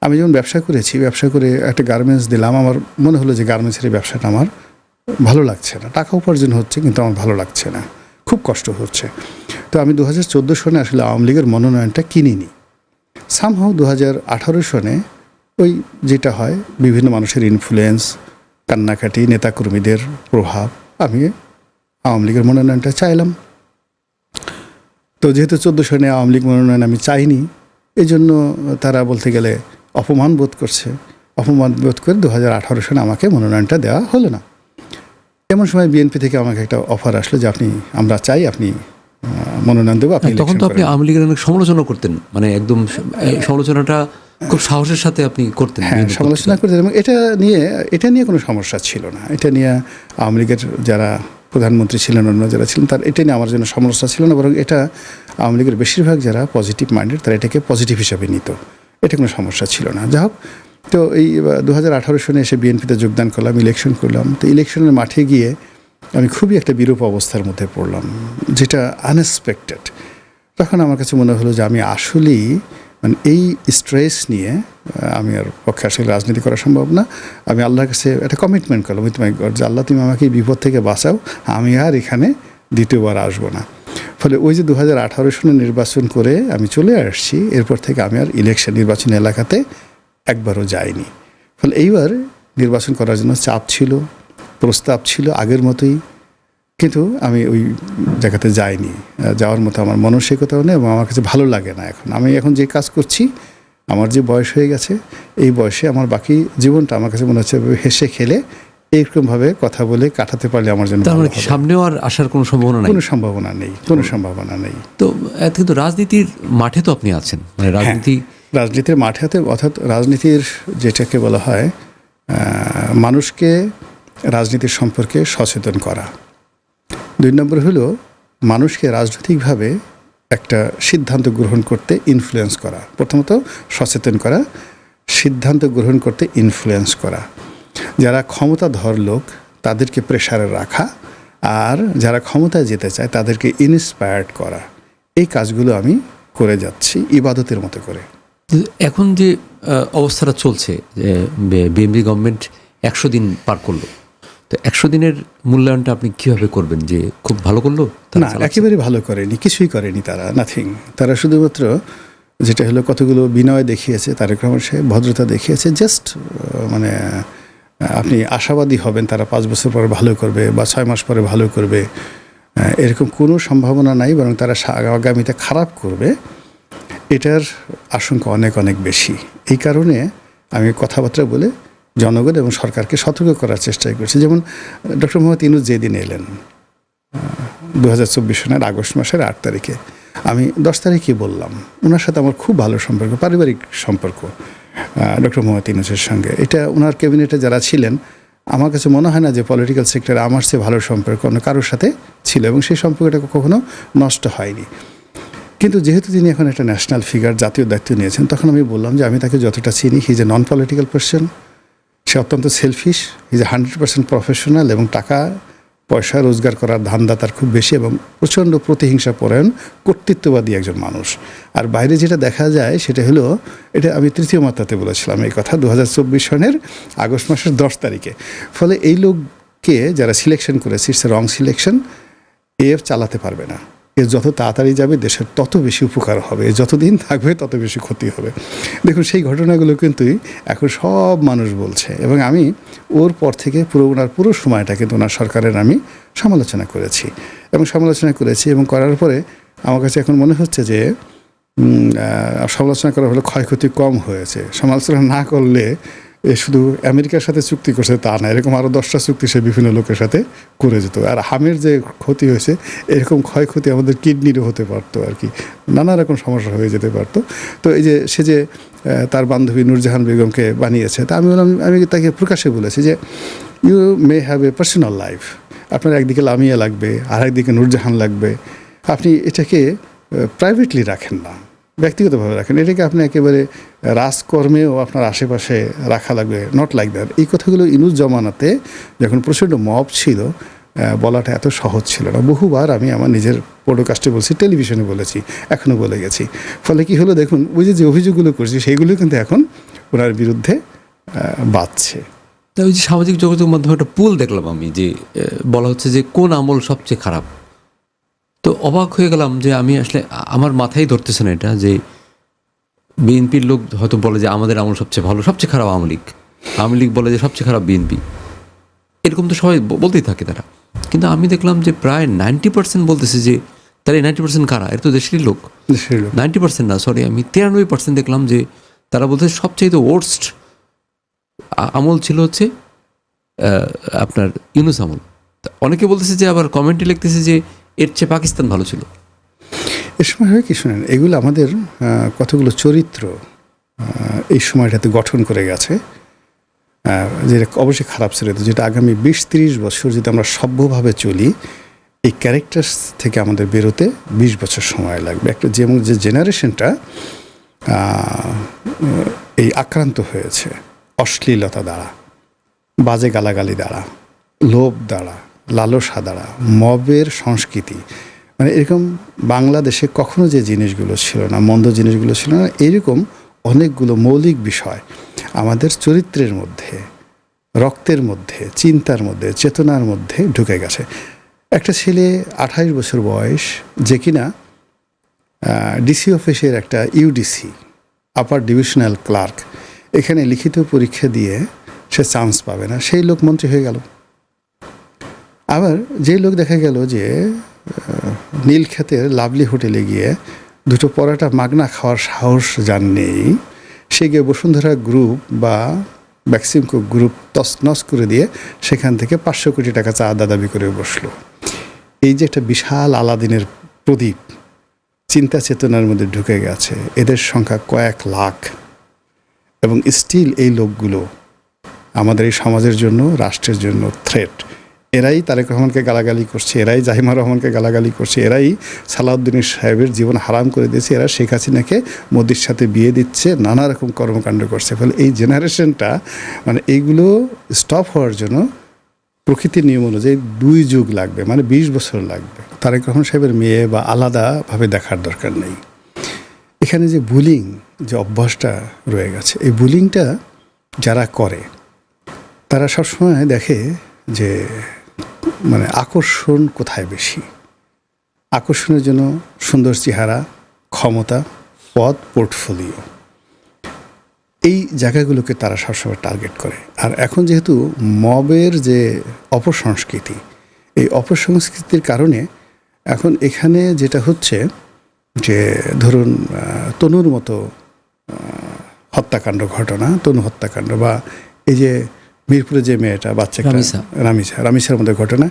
আমি যেমন ব্যবসা করেছি, ব্যবসা করে একটা গার্মেন্টস দিলাম, আমার মনে হলো যে গার্মেন্টসের এই ব্যবসাটা আমার ভালো লাগছে না। টাকা উপার্জন হচ্ছে কিন্তু আমার ভালো লাগছে না, খুব কষ্ট হচ্ছে। তো আমি 2014 সনে আসলে আওয়ামী লীগের মনোনয়নটা কিনিনি। সামহাও 2018 সনে ওই যেটা হয়, বিভিন্ন মানুষের ইনফ্লুয়েন্স, কান্নাকাটি, নেতাকর্মীদের প্রভাব, আমি আওয়ামী লীগের মনোনয়নটা চাইলাম। তো যেহেতু 14 সনে আওয়ামী লীগ মনোনয়ন আমি চাইনি, এই জন্য তারা বলতে গেলে অপমান বোধ করছে। অপমান বোধ করে 2018 সনে আমাকে মনোনয়নটা দেওয়া হলো না। এমন সময় বিএনপি থেকে আমাকে একটা অফার আসলো যে আমরা চাই আপনি মনোনয়ন দেবো, আপনি তখন তো আপনি আওয়ামী লীগের অনেক সমালোচনা করতেন, মানে একদম সমালোচনাটা খুব সাহসের সাথে আপনি করতেন। হ্যাঁ, সমালোচনা করতেন, এবং এটা নিয়ে কোনো সমস্যা ছিল না। এটা নিয়ে আওয়ামী লীগের যারা প্রধানমন্ত্রী ছিলেন, অন্য যারা ছিলেন, তার এটা নিয়ে আমার জন্য সমস্যা ছিল না, বরং এটা আওয়ামী লীগের বেশিরভাগ যারা পজিটিভ মাইন্ডেড তারা এটাকে পজিটিভ হিসাবে নিত, এটা কোনো সমস্যা ছিল না। যাই হোক, তো এই 2018 সনে এসে বিএনপিতে যোগদান করলাম, ইলেকশন করলাম। তো ইলেকশনের মাঠে গিয়ে আমি খুবই একটা বিরূপ অবস্থার মধ্যে পড়লাম, যেটা আনএক্সপেক্টেড। তখন আমার কাছে মনে হলো যে আমি আসলেই, মানে এই স্ট্রেস নিয়ে আমি আর পক্ষে আসলে রাজনীতি করা সম্ভব না। আমি আল্লাহর কাছে একটা কমিটমেন্ট করলাম, উইথ মাই গড, যে আল্লাহ তুমি আমাকে এই বিপদ থেকে বাঁচাও, আমি আর এখানে দ্বিতীয়বার আসবো না। ফলে ওই যে 2018 সনে নির্বাচন করে আমি চলে আসছি, এরপর থেকে আমি আর নির্বাচনী এলাকাতে একবারও যাইনি। ফলে এইবার নির্বাচন করার জন্য চাপ ছিল, প্রস্তাব ছিল আগের মতোই, কিন্তু আমি ওই জায়গাতে যাইনি। যাওয়ার মতো আমার মানসিকতাও নেই এবং আমার কাছে ভালো লাগে না। আমি এখন যে কাজ করছি, আমার যে বয়স হয়ে গেছে, এই বয়সে আমার বাকি জীবনটা আমার কাছে মনে হচ্ছে হেসে খেলে এইরকমভাবে কথা বলে কাটাতে পারলে আমার জন্য তার মানে কি সামনেও আর আসার কোনো সম্ভাবনা নাই? কোনো সম্ভাবনা নেই, কোনো সম্ভাবনা নেই। তো কিন্তু রাজনীতির মাঠে তো আপনি আছেন, মানে রাজনীতির মাঠেতে, অর্থাৎ রাজনীতির যেটাকে বলা হয় মানুষকে রাজনীতির সম্পর্কে সচেতন করা। 2 নম্বর হলো মানুষকে রাজনৈতিকভাবে একটা সিদ্ধান্ত গ্রহণ করতে ইনফ্লুয়েন্স করা। প্রথমত সচেতন করা, সিদ্ধান্ত গ্রহণ করতে ইনফ্লুয়েন্স করা। যারা ক্ষমতাধর লোক তাদেরকে প্রেসারে রাখা, আর যারা ক্ষমতায় যেতে চায় তাদেরকে ইন্সপায়ার্ড করা। এই কাজগুলো আমি করে যাচ্ছি ইবাদতের মতো করে। এখন যে অবস্থাটা চলছে, যে বিএনপি গভর্নমেন্ট 100 দিন পার করলো, তো 100 দিনের মূল্যায়নটা আপনি কিভাবে করবেন? যে খুব ভালো করলো? না, একেবারে ভালো করেনি, কিছুই করেনি তারা, নাথিং। তারা শুধুমাত্র যেটা হলো কতগুলো বিনয় দেখিয়েছে, তারেক রহমান সাহেব ভদ্রতা দেখিয়েছে। জাস্ট মানে আপনি আশাবাদী হবেন তারা 5 বছর পরে ভালো করবে বা 6 মাস পরে ভালো করবে, এরকম কোনো সম্ভাবনা নাই। বরং তারা আগামীতে খারাপ করবে, এটার আশঙ্কা অনেক অনেক বেশি। এই কারণে আমি কথাবার্তা বলে জনগণ এবং সরকারকে সতর্ক করার চেষ্টা করছি। যেমন ডক্টর মোহাম্মদ ইউনূস যেদিন এলেন 2024 সনের আগস্ট মাসের 8 তারিখে, আমি 10 তারিখে বললাম ওনার সাথে আমার খুব ভালো সম্পর্ক, পারিবারিক সম্পর্ক ডক্টর মোহাম্মদ ইউনূসের সঙ্গে। এটা ওনার ক্যাবিনেটে যারা ছিলেন, আমার কাছে মনে হয় না যে পলিটিক্যাল সেক্টরে আমার চেয়ে ভালো সম্পর্ক অন্য কারোর সাথে ছিল, এবং সেই সম্পর্কটা কখনো নষ্ট হয়নি। কিন্তু যেহেতু তিনি এখন একটা ন্যাশনাল ফিগার, জাতীয় দায়িত্ব নিয়েছেন, তখন আমি বললাম যে আমি তাকে যতটা চিনি, he is a non political person. সে অত্যন্ত selfish, he is a 100% professional, এবং টাকা পয়সা রোজগার করার ধান্দা তার খুব বেশি, এবং প্রচণ্ড প্রতিহিংসা পরায়ণ কর্তৃত্ববাদী একজন মানুষ। আর বাইরে যেটা দেখা যায় সেটা হলো, এটা আমি তৃতীয় মাত্রাতে বলেছিলাম এই কথা 2024 সনের আগস্ট মাসের 10 তারিখে। ফলে এই লোককে যারা সিলেকশন করেছে, ইটস এ রং সিলেকশন। এর চালাতে পারবে না। এ যত তাড়াতাড়ি যাবে দেশের তত বেশি উপকার হবে, যতদিন থাকবে তত বেশি ক্ষতি হবে। দেখুন, সেই ঘটনাগুলো কিন্তু এখন সব মানুষ বলছে, এবং আমি ওর পর থেকে ওনার পুরো সময়টা কিন্তু ওনার সরকারের আমি সমালোচনা করেছি এবং করার পরে আমার কাছে এখন মনে হচ্ছে যে সমালোচনা করার ফলে ক্ষয়ক্ষতি কম হয়েছে। সমালোচনা না করলে শুধু আমেরিকার সাথে চুক্তি করছে তা না, এরকম আরও 10টা চুক্তি সে বিভিন্ন লোকের সাথে করে যেত। আর হামের যে ক্ষতি হয়েছে, এরকম ক্ষয়ক্ষতি আমাদের কিডনিরও হতে পারতো, আর কি নানা রকম সমস্যা হয়ে যেতে পারতো। তো এই যে সে যে তার বান্ধবী নূরজাহান বেগমকে বানিয়েছে, তা আমি তাকে প্রকাশ্যে বলেছি যে you may have a personal life. আপনার একদিকে লামিয়া লাগবে, আর একদিকে নূরজাহান লাগবে, আপনি এটাকে প্রাইভেটলি রাখেন না, ব্যক্তিগতভাবে রাখেন। এটাকে আপনি একেবারে রাজকর্মেও আপনার আশেপাশে রাখা লাগবে, নট লাইক দ্যাট। এই কথাগুলো ইউনূস জমানাতে যখন প্রচণ্ড মব ছিল, বলাটা এত সহজ ছিল না। বহুবার আমি আমার নিজের পডকাস্টে বলছি, টেলিভিশনে বলেছি, এখনও বলে গেছি। ফলে কি হলো দেখুন, ওই যে অভিযোগগুলো করছি সেইগুলো কিন্তু এখন ওনার বিরুদ্ধে বাড়ছে। তা ওই যে সামাজিক যোগাযোগ মাধ্যমে একটা পোল দেখলাম আমি, যে বলা হচ্ছে যে কোন আমল সবচেয়ে খারাপ। তো অবাক হয়ে গেলাম যে আমি আসলে আমার মাথায় ধরতেছে না এটা, যে বিএনপির লোক হয়তো বলে যে আমাদের আমল সবচেয়ে ভালো, সবচেয়ে খারাপ আওয়ামী লীগ বলে যে সবচেয়ে খারাপ বিএনপি। এরকম তো সবাই বলতেই থাকে তারা, কিন্তু আমি দেখলাম যে প্রায় 90% বলতেছে যে তারা 90% কারা, এর তো দেশেরই লোক। 90% না, সরি, আমি 93% দেখলাম যে তারা বলতেছে সবচেয়ে ওয়ার্স্ট আমল ছিল হচ্ছে আপনার ইউনূস আমল। অনেকে বলতেছে যে, আবার কমেন্টে লিখতেছে যে এর চেয়ে পাকিস্তান ভালো ছিল। এ সময় হয় কি শুনেন, এগুলো আমাদের কতগুলো চরিত্র এই সময়টাতে গঠন করে গেছে, যেটা অবশ্যই খারাপ চরিত্র, যেটা আগামী 20-30 বছর যদি আমরা সভ্যভাবে চলি, এই ক্যারেক্টার্স থেকে আমাদের বেরোতে 20 বছর সময় লাগবে। একটা যে জেনারেশনটা এই আক্রান্ত হয়েছে অশ্লীলতা দ্বারা, বাজে গালাগালি দ্বারা, লোভ দ্বারা, লালসা দ্বারা, মবের সংস্কৃতি, মানে এরকম বাংলাদেশে কখনো যে জিনিসগুলো ছিল না, মন্দ জিনিসগুলো ছিল না, এরকম অনেকগুলো মৌলিক বিষয় আমাদের চরিত্রের মধ্যে, রক্তের মধ্যে, চিন্তার মধ্যে, চেতনার মধ্যে ঢুকে গেছে। একটা ছেলে 28 বছর বয়স, যে কিনা ডিসি অফিসের একটা ইউডিসি, আপার ডিভিশনাল ক্লার্ক, এখানে লিখিত পরীক্ষা দিয়ে সে চান্স পাবে না, সেই লোক মন্ত্রী হয়ে গেল। আবার যে লোক দেখা গেল যে নীলক্ষেতের লাভলি হোটেলে গিয়ে দুটো পরোটা মাগনা খাওয়ার সাহস যার নেই, সে গিয়ে বসুন্ধরা গ্রুপ বা ব্যাক্সিমকো গ্রুপ তছনছ করে দিয়ে সেখান থেকে 500 কোটি টাকা চাঁদা দাবি করে বসলো। এই যে একটা বিশাল আলাদিনের প্রদীপ চিন্তা চেতনার মধ্যে ঢুকে গেছে, এদের সংখ্যা কয়েক লাখ, এবং স্টিল এই লোকগুলো আমাদের এই সমাজের জন্য, রাষ্ট্রের জন্য থ্রেট। এরাই তারেক রহমানকে গালাগালি করছে, এরাই জাহিমা রহমানকে গালাগালি করছে, এরাই সালাউদ্দিন সাহেবের জীবন হারাম করে দিয়েছে, এরা শেখ হাসিনাকে মোদির সাথে বিয়ে দিচ্ছে, নানা রকম কর্মকাণ্ড করছে। ফলে এই জেনারেশনটা মানে এইগুলো স্টপ হওয়ার জন্য প্রকৃতির নিয়ম অনুযায়ী 2 যুগ লাগবে, মানে 20 বছর লাগবে। তারেক রহমান সাহেবের মেয়ে বা আলাদাভাবে দেখার দরকার নেই। এখানে যে বুলিং যে অভ্যাসটা রয়ে গেছে, এই বুলিংটা যারা করে তারা সবসময় দেখে যে মানে আকর্ষণ কোথায় বেশি। আকর্ষণের জন্য সুন্দর চেহারা, ক্ষমতা, পদ, পোর্টফোলিও, এই জায়গাগুলোকে তারা সবসময় টার্গেট করে। আর এখন যেহেতু মবের যে অপসংস্কৃতি, এই অপসংস্কৃতির কারণে এখন এখানে যেটা হচ্ছে যে ধরুন তনুর মতো হত্যাকাণ্ড ঘটনা, তনু হত্যাকাণ্ড, বা এই যে মিরপুরে যে মেয়েটা বাচ্চাটা রামিসার মধ্যে ঘটনা,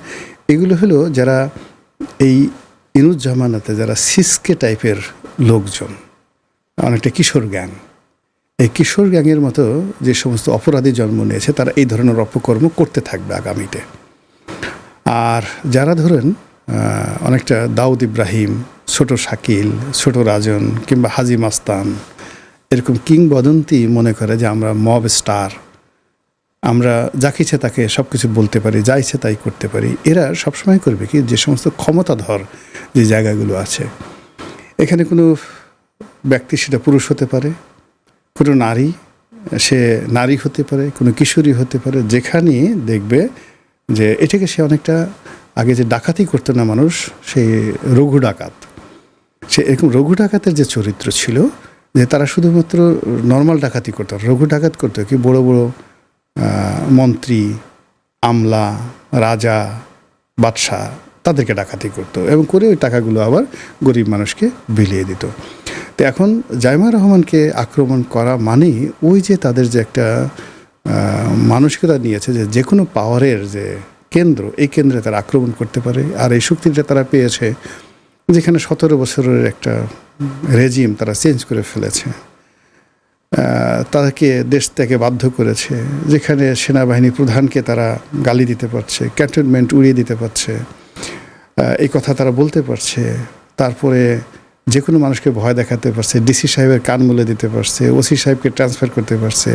এগুলো হলো যারা এই ইনুজ্জামানাতে যারা সিসকে টাইপের লোকজন, অনেকটা কিশোর গ্যাং, এই কিশোর গ্যাংয়ের মতো যে সমস্ত অপরাধী জন্ম নিয়েছে তারা এই ধরনের অপকর্ম করতে থাকবে আগামীতে। আর যারা ধরেন অনেকটা দাউদ ইব্রাহিম, ছোট শাকিল, ছোট রাজন কিংবা হাজি মাস্তান, এরকম কিংবদন্তি মনে করে যে আমরা মব স্টার, আমরা যাকে ইচ্ছে তাকে সব কিছু বলতে পারি, যা ইচ্ছে তাই করতে পারি, এরা সবসময় করবে কি যে সমস্ত ক্ষমতাধর যে জায়গাগুলো আছে, এখানে কোনো ব্যক্তি, সেটা পুরুষ হতে পারে, কোনো নারী, সে নারী হতে পারে, কোনো কিশোরী হতে পারে, যেখানে দেখবে যে এটাকে সে অনেকটা আগে যে ডাকাতি করতো না মানুষ, সেই রঘু ডাকাত, সে এরকম রঘু ডাকাতের যে চরিত্র ছিল, যে তারা শুধুমাত্র নর্মাল ডাকাতি করতো, রঘু ডাকাত করতো কি বড় বড় মন্ত্রী, আমলা, রাজা, বাদশাহ, তাদেরকে ডাকাতি করতো এবং করে ওই টাকাগুলো আবার গরিব মানুষকে বিলিয়ে দিত। তো এখন জাইমা রহমানকে আক্রমণ করা মানেই ওই যে তাদের যে একটা মানসিকতা নিয়েছে যে যে কোনো পাওয়ারের যে কেন্দ্র, এই কেন্দ্রে তারা আক্রমণ করতে পারে। আর এই শক্তিটা তারা পেয়েছে যেখানে 17 বছরের একটা রেজিম তারা চেঞ্জ করে ফেলেছে, তাদেরকে দেশ থেকে বাধ্য করেছে, যেখানে সেনাবাহিনী প্রধানকে তারা গালি দিতে পারছে, ক্যান্টনমেন্ট উড়িয়ে দিতে পারছে, এই কথা তারা বলতে পারছে, তারপরে যে কোনো মানুষকে ভয় দেখাতে পারছে, ডিসি সাহেবের কান মুলে দিতে পারছে, ওসি সাহেবকে ট্রান্সফার করতে পারছে,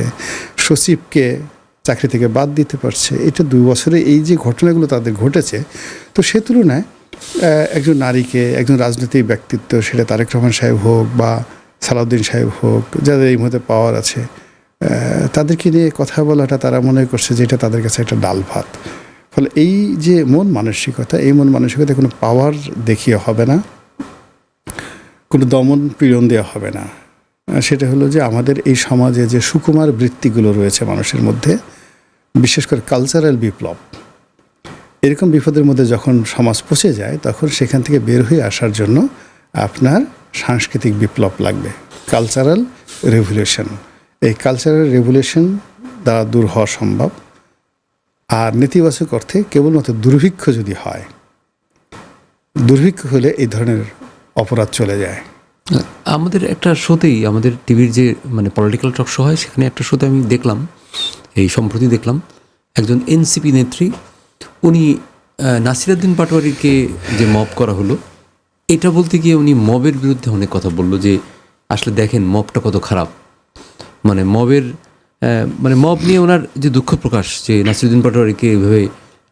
সচিবকে চাকরি থেকে বাদ দিতে পারছে। এটা 2 বছরে এই যে ঘটনাগুলো তাদের ঘটেছে, তো সে তুলনায় একজন নারীকে, একজন রাজনৈতিক ব্যক্তিত্ব, সেটা তারেক রহমান সাহেব হোক বা সালাউদ্দিন সাহেব হোক, যাদের এই মুহূর্তে পাওয়ার আছে, তাদেরকে নিয়ে কথা বলাটা তারা মনে করছে যে এটা তাদের কাছে একটা ডাল ভাত। ফলে এই যে মন মানসিকতা, এই মন মানসিকতা কোনো পাওয়ার দেখিয়ে হবে না, কোনো দমন পীড়ন দেওয়া হবে না। সেটা হলো যে আমাদের এই সমাজে যে সুকুমার বৃত্তিগুলো রয়েছে মানুষের মধ্যে, বিশেষ করে কালচারাল বিপ্লব, এরকম বিপদের মধ্যে যখন সমাজ পচে যায়, তখন সেখান থেকে বের হয়ে আসার জন্য আপনার সাংস্কৃতিক বিপ্লব লাগবে, কালচারাল রেভলিউশন। এই কালচারাল রেভলিউশন দ্বারা দূর হওয়া সম্ভব। আর নেতিবাচক অর্থে কেবলমাত্র দুর্ভিক্ষ যদি হয়, দুর্ভিক্ষ হলে এই ধরনের অপরাধ চলে যায়। আমাদের একটা শোতেই, আমাদের টিভির যে মানে পলিটিক্যাল টক শো হয়, সেখানে একটা শোতে আমি দেখলাম, এই সম্প্রতি দেখলাম, একজন এনসিপি নেত্রী, উনি নাসিরউদ্দিন পাটোয়ারিকে যে মব করা হলো, এটা বলতে গিয়ে উনি মবের বিরুদ্ধে অনেক কথা বললো, যে আসলে দেখেন মবটা কত খারাপ, মানে মবের মানে মব নিয়ে ওনার যে দুঃখ প্রকাশ, যে নাসিরউদ্দিন পাটোয়ারিকে এভাবে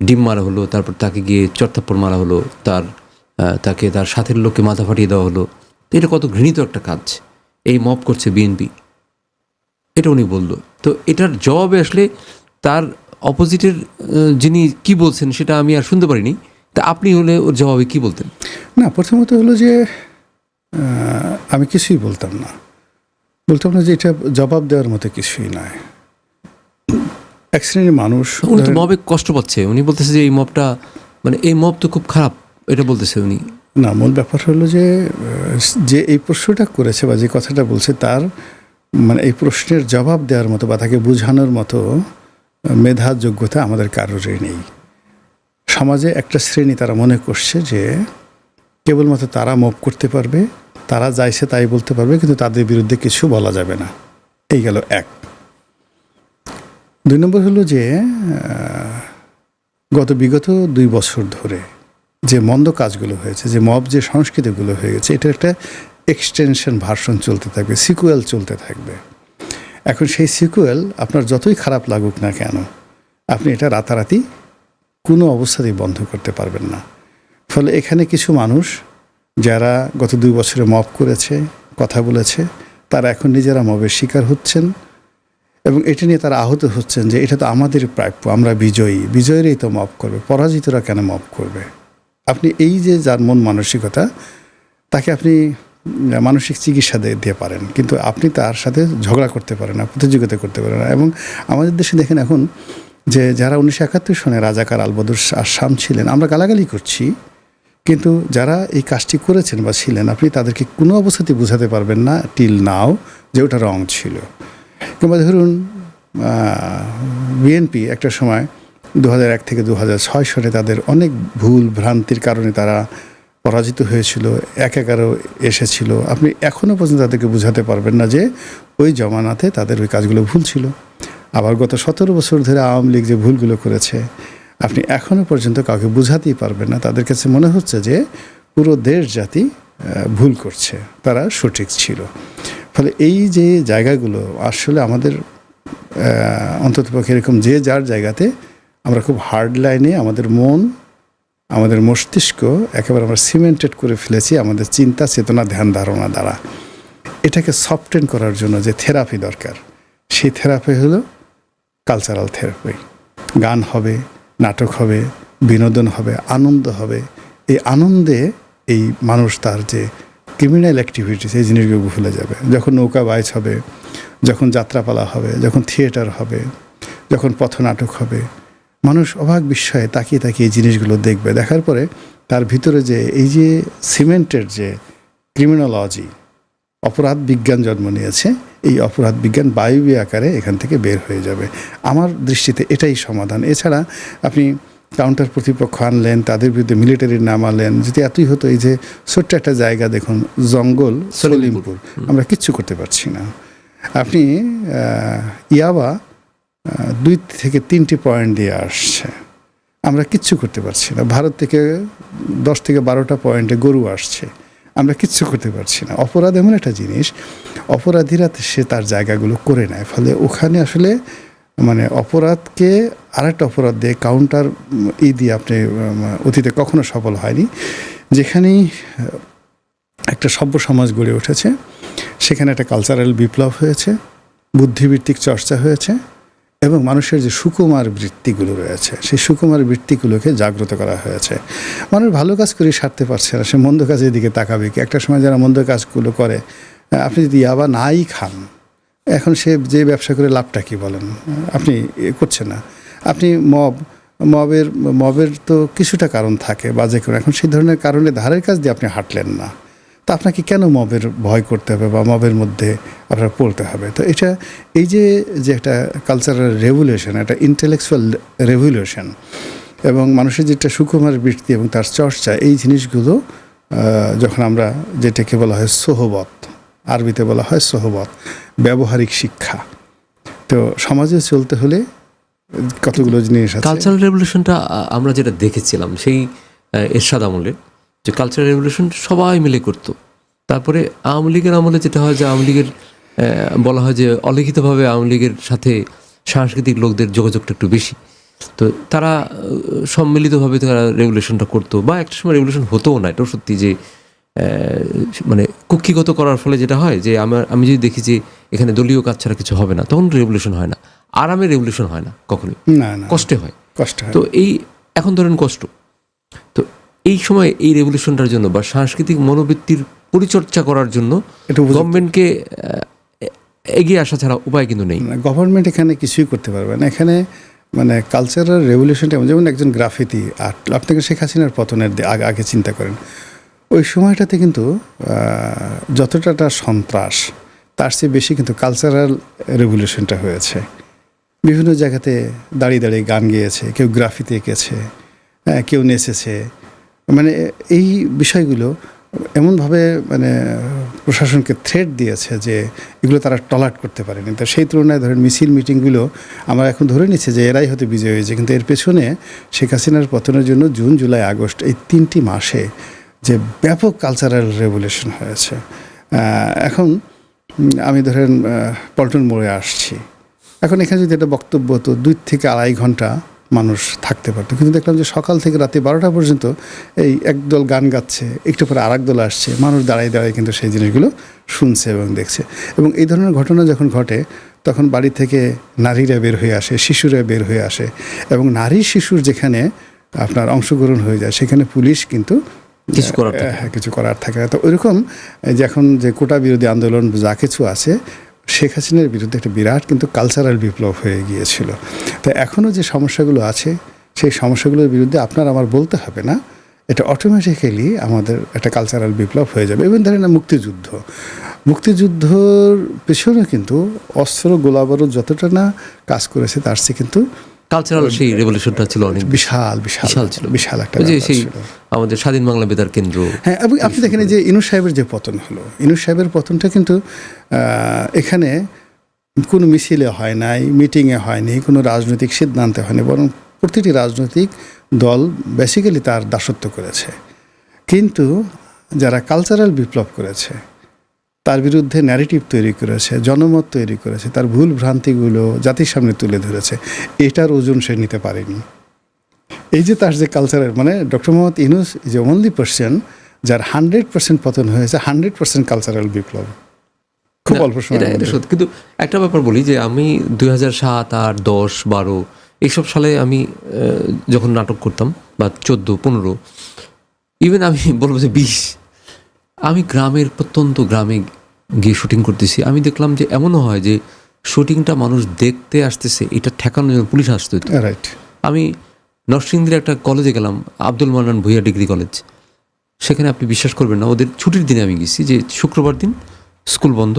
ডিম মারা হলো, তারপর তাকে গিয়ে চড়থাপ্পড় মারা হলো, তাকে তার সাথের লোককে মাথা ফাটিয়ে দেওয়া হলো, এটা কত ঘৃণিত একটা কাজ, এই মব করছে বিএনপি, এটা উনি বললো। তো এটার জবাবে আসলে তার অপোজিটের যিনি কি বলছেন সেটা আমি আর শুনতে পারিনি, তা আপনি হলে ওর জবাবে কি বলতেন? না, প্রথমত হলো যে আমি কিছুই বলতাম না, বলতাম না যে এটা জবাব দেওয়ার মতো কিছুই নয়। এক শ্রেণীর মানুষ, উনি তো মবে কষ্ট পাচ্ছে, উনি বলতেছে যে এই মবটা মানে এই মব তো খুব খারাপ, এটা বলতেছে উনি। না, মূল ব্যাপার হলো যে যে এই প্রশ্নটা করেছে বা যে কথাটা বলছে তার মানে এই প্রশ্নের জবাব দেওয়ার মতো বা তাকে বোঝানোর মতো মেধা যোগ্যতা আমাদের কারোরই নেই। সমাজে একটা শ্রেণী তারা মনে করছে যে কেবলমাত্র তারা মব করতে পারবে, তারা যাইছে তাই বলতে পারবে, কিন্তু তাদের বিরুদ্ধে কিছু বলা যাবে না। এই গেল এক। 2 নম্বর হলো যে বিগত 2 বছর ধরে যে মন্দ কাজগুলো হয়েছে, যে মব যে সংস্কৃতিগুলো হয়ে গেছে, এটার একটা এক্সটেনশন ভার্সন চলতে থাকবে, সিকুয়েল চলতে থাকবে। এখন সেই সিকুয়েল আপনার যতই খারাপ লাগুক না কেন, আপনি এটা রাতারাতি কোনো অবস্থাতেই বন্ধ করতে পারবেন না। ফলে এখানে কিছু মানুষ যারা গত 2 বছরে মব করেছে, কথা বলেছে, তারা এখন নিজেরা মবের শিকার হচ্ছেন এবং এটা নিয়ে তারা আহত হচ্ছেন যে এটা তো আমাদের প্রাপ্য, আমরা বিজয়ী, বিজয়ীরাই তো মব করবে, পরাজিতরা কেন মব করবে। আপনি এই যে যার মন মানসিকতা, তাকে আপনি মানসিক চিকিৎসা দিয়ে পারেন, কিন্তু আপনি তার সাথে ঝগড়া করতে পারেন না, প্রতিযোগিতা করতে পারেন না। এবং আমাদের দেশে দেখেন এখন যে যারা 1971 সনে রাজাকার আলবদর আসাম ছিলেন, আমরা গালাগালি করছি, কিন্তু যারা এই কাজটি করেছেন বা ছিলেন, আপনি তাদেরকে কোনো অবস্থাতেই বোঝাতে পারবেন না টিল নাও যে ওটা রং ছিল। কিংবা ধরুন বিএনপি একটা সময় 2001 থেকে 2006 সনে তাদের অনেক ভুল ভ্রান্তির কারণে তারা পরাজিত হয়েছিল, 1-11 এসেছিল। আপনি এখনও পর্যন্ত তাদেরকে বোঝাতে পারবেন না যে ওই জমানাতে তাদের ওই কাজগুলো ভুল ছিল। আবার গত 17 বছর ধরে আওয়ামী লীগ যে ভুলগুলো করেছে, আপনি এখনও পর্যন্ত কাউকে বোঝাতেই পারবেন না। তাদের কাছে মনে হচ্ছে যে পুরো দেশ জাতি ভুল করছে, তারা সঠিক ছিল। ফলে এই যে জায়গাগুলো আসলে আমাদের অন্ততপক্ষে এরকম যে যার জায়গাতে আমরা খুব হার্ড লাইনে আমাদের মন, আমাদের মস্তিষ্ক একেবারে আমরা সিমেন্টেড করে ফেলেছি আমাদের চিন্তা, চেতনা, ধ্যান ধারণা দ্বারা। এটাকে সফটেন করার জন্য যে থেরাপি দরকার, সেই থেরাপি হলো কালচারাল থেরাপি। গান হবে, নাটক হবে, বিনোদন হবে, আনন্দ হবে। এই আনন্দে এই মানুষ তার যে ক্রিমিনাল অ্যাক্টিভিটিস, এই জিনিসগুলো ভুলে যাবে। যখন নৌকা বাইচ হবে, যখন যাত্রাপালা হবে, যখন থিয়েটার হবে, যখন পথনাটক হবে, মানুষ অবাক বিস্ময়ে তাকিয়ে তাকিয়ে এই জিনিসগুলো দেখবে। দেখার পরে তার ভিতরে যে এই যে সিমেন্টের যে ক্রিমিনোলজি, অপরাধ বিজ্ঞান জন্ম নিয়েছে, এই অপরাধ বিজ্ঞান বায়বীয় আকারে এখান থেকে বের হয়ে যাবে। আমার দৃষ্টিতে এটাই সমাধান। এছাড়া আপনি কাউন্টার প্রতিপক্ষ আনলেন, তাদের বিরুদ্ধে মিলিটারির নাম আনলেন, যদি এতই হতো, এই যে ছোট্ট একটা জায়গা দেখুন, জঙ্গল সলিমপুর, আমরা কিচ্ছু করতে পারছি না। আপনি ইয়াবা 2 থেকে 3টি পয়েন্ট দিয়ে আসছে, আমরা কিচ্ছু করতে পারছি না। ভারত থেকে 10 থেকে 12টা পয়েন্টে গরু আসছে, আমরা কিচ্ছু করতে পারছি না। অপরাধ এমন একটা জিনিস, অপরাধীরা সে তার জায়গাগুলো করে নেয়। ফলে ওখানে আসলে মানে অপরাধকে আরেকটা অপরাধ দিয়ে কাউন্টার দিয়ে আপনি অতীতে কখনো সফল হয়নি। যেখানেই একটা সভ্য সমাজ গড়ে উঠেছে, সেখানে একটা কালচারাল বিপ্লব হয়েছে, বুদ্ধিবৃত্তিক চর্চা হয়েছে, এবং মানুষের যে সুকুমার বৃত্তিগুলো রয়েছে, সেই সুকুমার বৃত্তিগুলোকে জাগ্রত করা হয়েছে। মানুষ ভালো কাজ করে সারতে পারছে না, সে মন্দ কাজের দিকে তাকাবে কি? একটা সময় যারা মন্দ কাজগুলো করে, আপনি যদি ইয়াবা নাই খান, এখন সে যে ব্যবসা করে লাভটা কি বলেন? আপনি করছেন না। আপনি মবের তো কিছুটা কারণ থাকে বাজে করে, এখন সেই ধরনের কারণে ধারের কাজ দিয়ে আপনি হাঁটলেন না, তা আপনাকে কেন মবের ভয় করতে হবে বা মবের মধ্যে আপনার পড়তে হবে? তো এটা এই যে একটা কালচারাল রেভলিউশন, একটা ইন্টেলেকচুয়াল রেভলিউশন, এবং মানুষের যেটা সুকুমার বৃত্তি এবং তার চর্চা, এই জিনিসগুলো যখন আমরা যেটাকে বলা হয় সোহবত, আরবিতে বলা হয় সোহবত, ব্যবহারিক শিক্ষা। তো সমাজে চলতে হলে কতগুলো জিনিস আছে। কালচারাল রেভলিউশনটা আমরা যেটা দেখেছিলাম সেই এরশাদ আমলে, যে কালচারাল রেভলিউশন সবাই মিলে করতো। তারপরে আওয়ামী লীগের আমলে যেটা হয় যে আওয়ামী লীগের বলা হয় যে অলিখিতভাবে আওয়ামী লীগের সাথে সাংস্কৃতিক লোকদের যোগাযোগটা একটু বেশি, তো তারা সম্মিলিতভাবে তারা রেভলিউশনটা করতো, বা একটা সময় রেভলিউশন হতোও না। এটাও সত্যি যে মানে কুক্ষিগত করার ফলে যেটা হয় যে আমি যদি দেখি যে এখানে দলীয় কাজ ছাড়া কিছু হবে না, তখন রেভলিউশন হয় না। আরামে রেভলিউশন হয় না কখনোই, না, কষ্টে হয়। কষ্ট হয়। তো এই এখন ধরেন কষ্ট, তো এই সময় এই রেভলিউশনটার জন্য বা সাংস্কৃতিক মনোবৃত্তির পরিচর্যা করার জন্য গভর্নমেন্টকে এগিয়ে আসা ছাড়া উপায় কিন্তু নেই। গভর্নমেন্ট এখানে কিছুই করতে পারবে না। এখানে মানে কালচারাল রেভলিউশনটা যেমন একজন গ্রাফিতি আর্ট, আপনাকে শেখ হাসিনার পতনের আগে চিন্তা করেন, ওই সময়টাতে কিন্তু যতটা সন্ত্রাস তার চেয়ে বেশি কিন্তু কালচারাল রেভলিউশনটা হয়েছে। বিভিন্ন জায়গাতে দাঁড়িয়ে দাঁড়িয়ে গান গেয়েছে, কেউ গ্রাফিতি এঁকেছে, কেউ নেচেছে। মানে এই বিষয়গুলো এমনভাবে মানে প্রশাসনকে থ্রেট দিয়েছে যে এগুলো তারা টলারেট করতে পারেনি। তো সেই তুলনায় ধরেন মিছিল মিটিংগুলো আমরা এখন ধরে নিচ্ছি যে এরাই হয়তো বিজয় হয়েছে, কিন্তু এর পেছনে শেখ হাসিনার পতনের জন্য জুন জুলাই আগস্ট এই 3টি মাসে যে ব্যাপক কালচারাল রেভলিউশন হয়েছে। এখন আমি ধরেন পল্টন মোড়ে আসছি, এখন এখানে যদি একটা বক্তব্য হতো 2 থেকে 2.5 ঘন্টা মানুষ থাকতে পারতো, কিন্তু দেখলাম যে সকাল থেকে রাতে 12টা পর্যন্ত এই একদল গান গাচ্ছে, একটু পরে আরেক দল আসছে, মানুষ দাঁড়ায় দাঁড়ায় কিন্তু সেই জিনিসগুলো শুনছে এবং দেখছে। এবং এই ধরনের ঘটনা যখন ঘটে তখন বাড়ি থেকে নারীরা বের হয়ে আসে, শিশুরা বের হয়ে আসে, এবং নারী শিশুর যেখানে আপনার অংশগ্রহণ হয়ে যায় সেখানে পুলিশ কিন্তু কিছু করার থাকে না। তো ওইরকম যে এখন যে কোটা বিরোধী আন্দোলন যা কিছু আছে, শেখ হাসিনার বিরুদ্ধে একটা বিরাট কিন্তু কালচারাল বিপ্লব হয়ে গিয়েছিল। তো এখনও যে সমস্যাগুলো আছে সেই সমস্যাগুলোর বিরুদ্ধে আপনার আমার বলতে হবে না, এটা অটোমেটিক্যালি আমাদের একটা কালচারাল বিপ্লব হয়ে যাবে। এবং ধরেন মুক্তিযুদ্ধর পেছনে কিন্তু অস্ত্র গোলাবারুদ যতটা না কাজ করেছে তার চেয়ে কিন্তু কালচারাল সেই রেভলিউশনটা ছিল অনেক বিশাল ছিল, বিশাল একটা যে সেই আমাদের স্বাধীন বাংলা বেতার কেন্দ্র। হ্যাঁ, এবং আপনি দেখেন যে ইনুস সাহেবের যে পতন হলো, ইনুস সাহেবের পতনটা কিন্তু এখানে কোনো মিছিলে হয় নাই, মিটিংয়ে হয়নি, কোনো রাজনৈতিক সিদ্ধান্তে হয়নি, বরং প্রতিটি রাজনৈতিক দল বেসিক্যালি তার দাসত্ব করেছে। কিন্তু যারা কালচারাল বিপ্লব করেছে, তার বিরুদ্ধে ন্যারেটিভ তৈরি করেছে, জনমত তৈরি করেছে, তার ভুল ভ্রান্তিগুলো জাতির সামনে তুলে ধরেছে, এটার ওজন সে নিতে পারেনি। এই যে তার যে কালচারাল, মানে ডক্টর মোহাম্মদ ইউনূস যে অনলি পার্সন যার 100% পতন হয়েছে, 100% কালচারাল বিপ্লব খুব অল্প সময়। কিন্তু একটা ব্যাপার বলি যে আমি 2007, 8, 10, 12 এইসব সালে আমি যখন নাটক করতাম, বা 14, 15, ইভেন আমি বলবো যে 20, আমি প্রত্যন্ত গ্রামে গিয়ে শুটিং করতেছি। আমি দেখলাম যে এমনও হয় যে শুটিংটা মানুষ দেখতে আসতেছে, এটা ঠেকানোর জন্য পুলিশ আসতে হতো। রাইট। আমি নরসিংদীর একটা কলেজে গেলাম, আব্দুল মান্নান ভূঁইয়া ডিগ্রি কলেজ। সেখানে আপনি বিশ্বাস করবেন না, ওদের ছুটির দিনে আমি গেছি, যে শুক্রবার দিন স্কুল বন্ধ,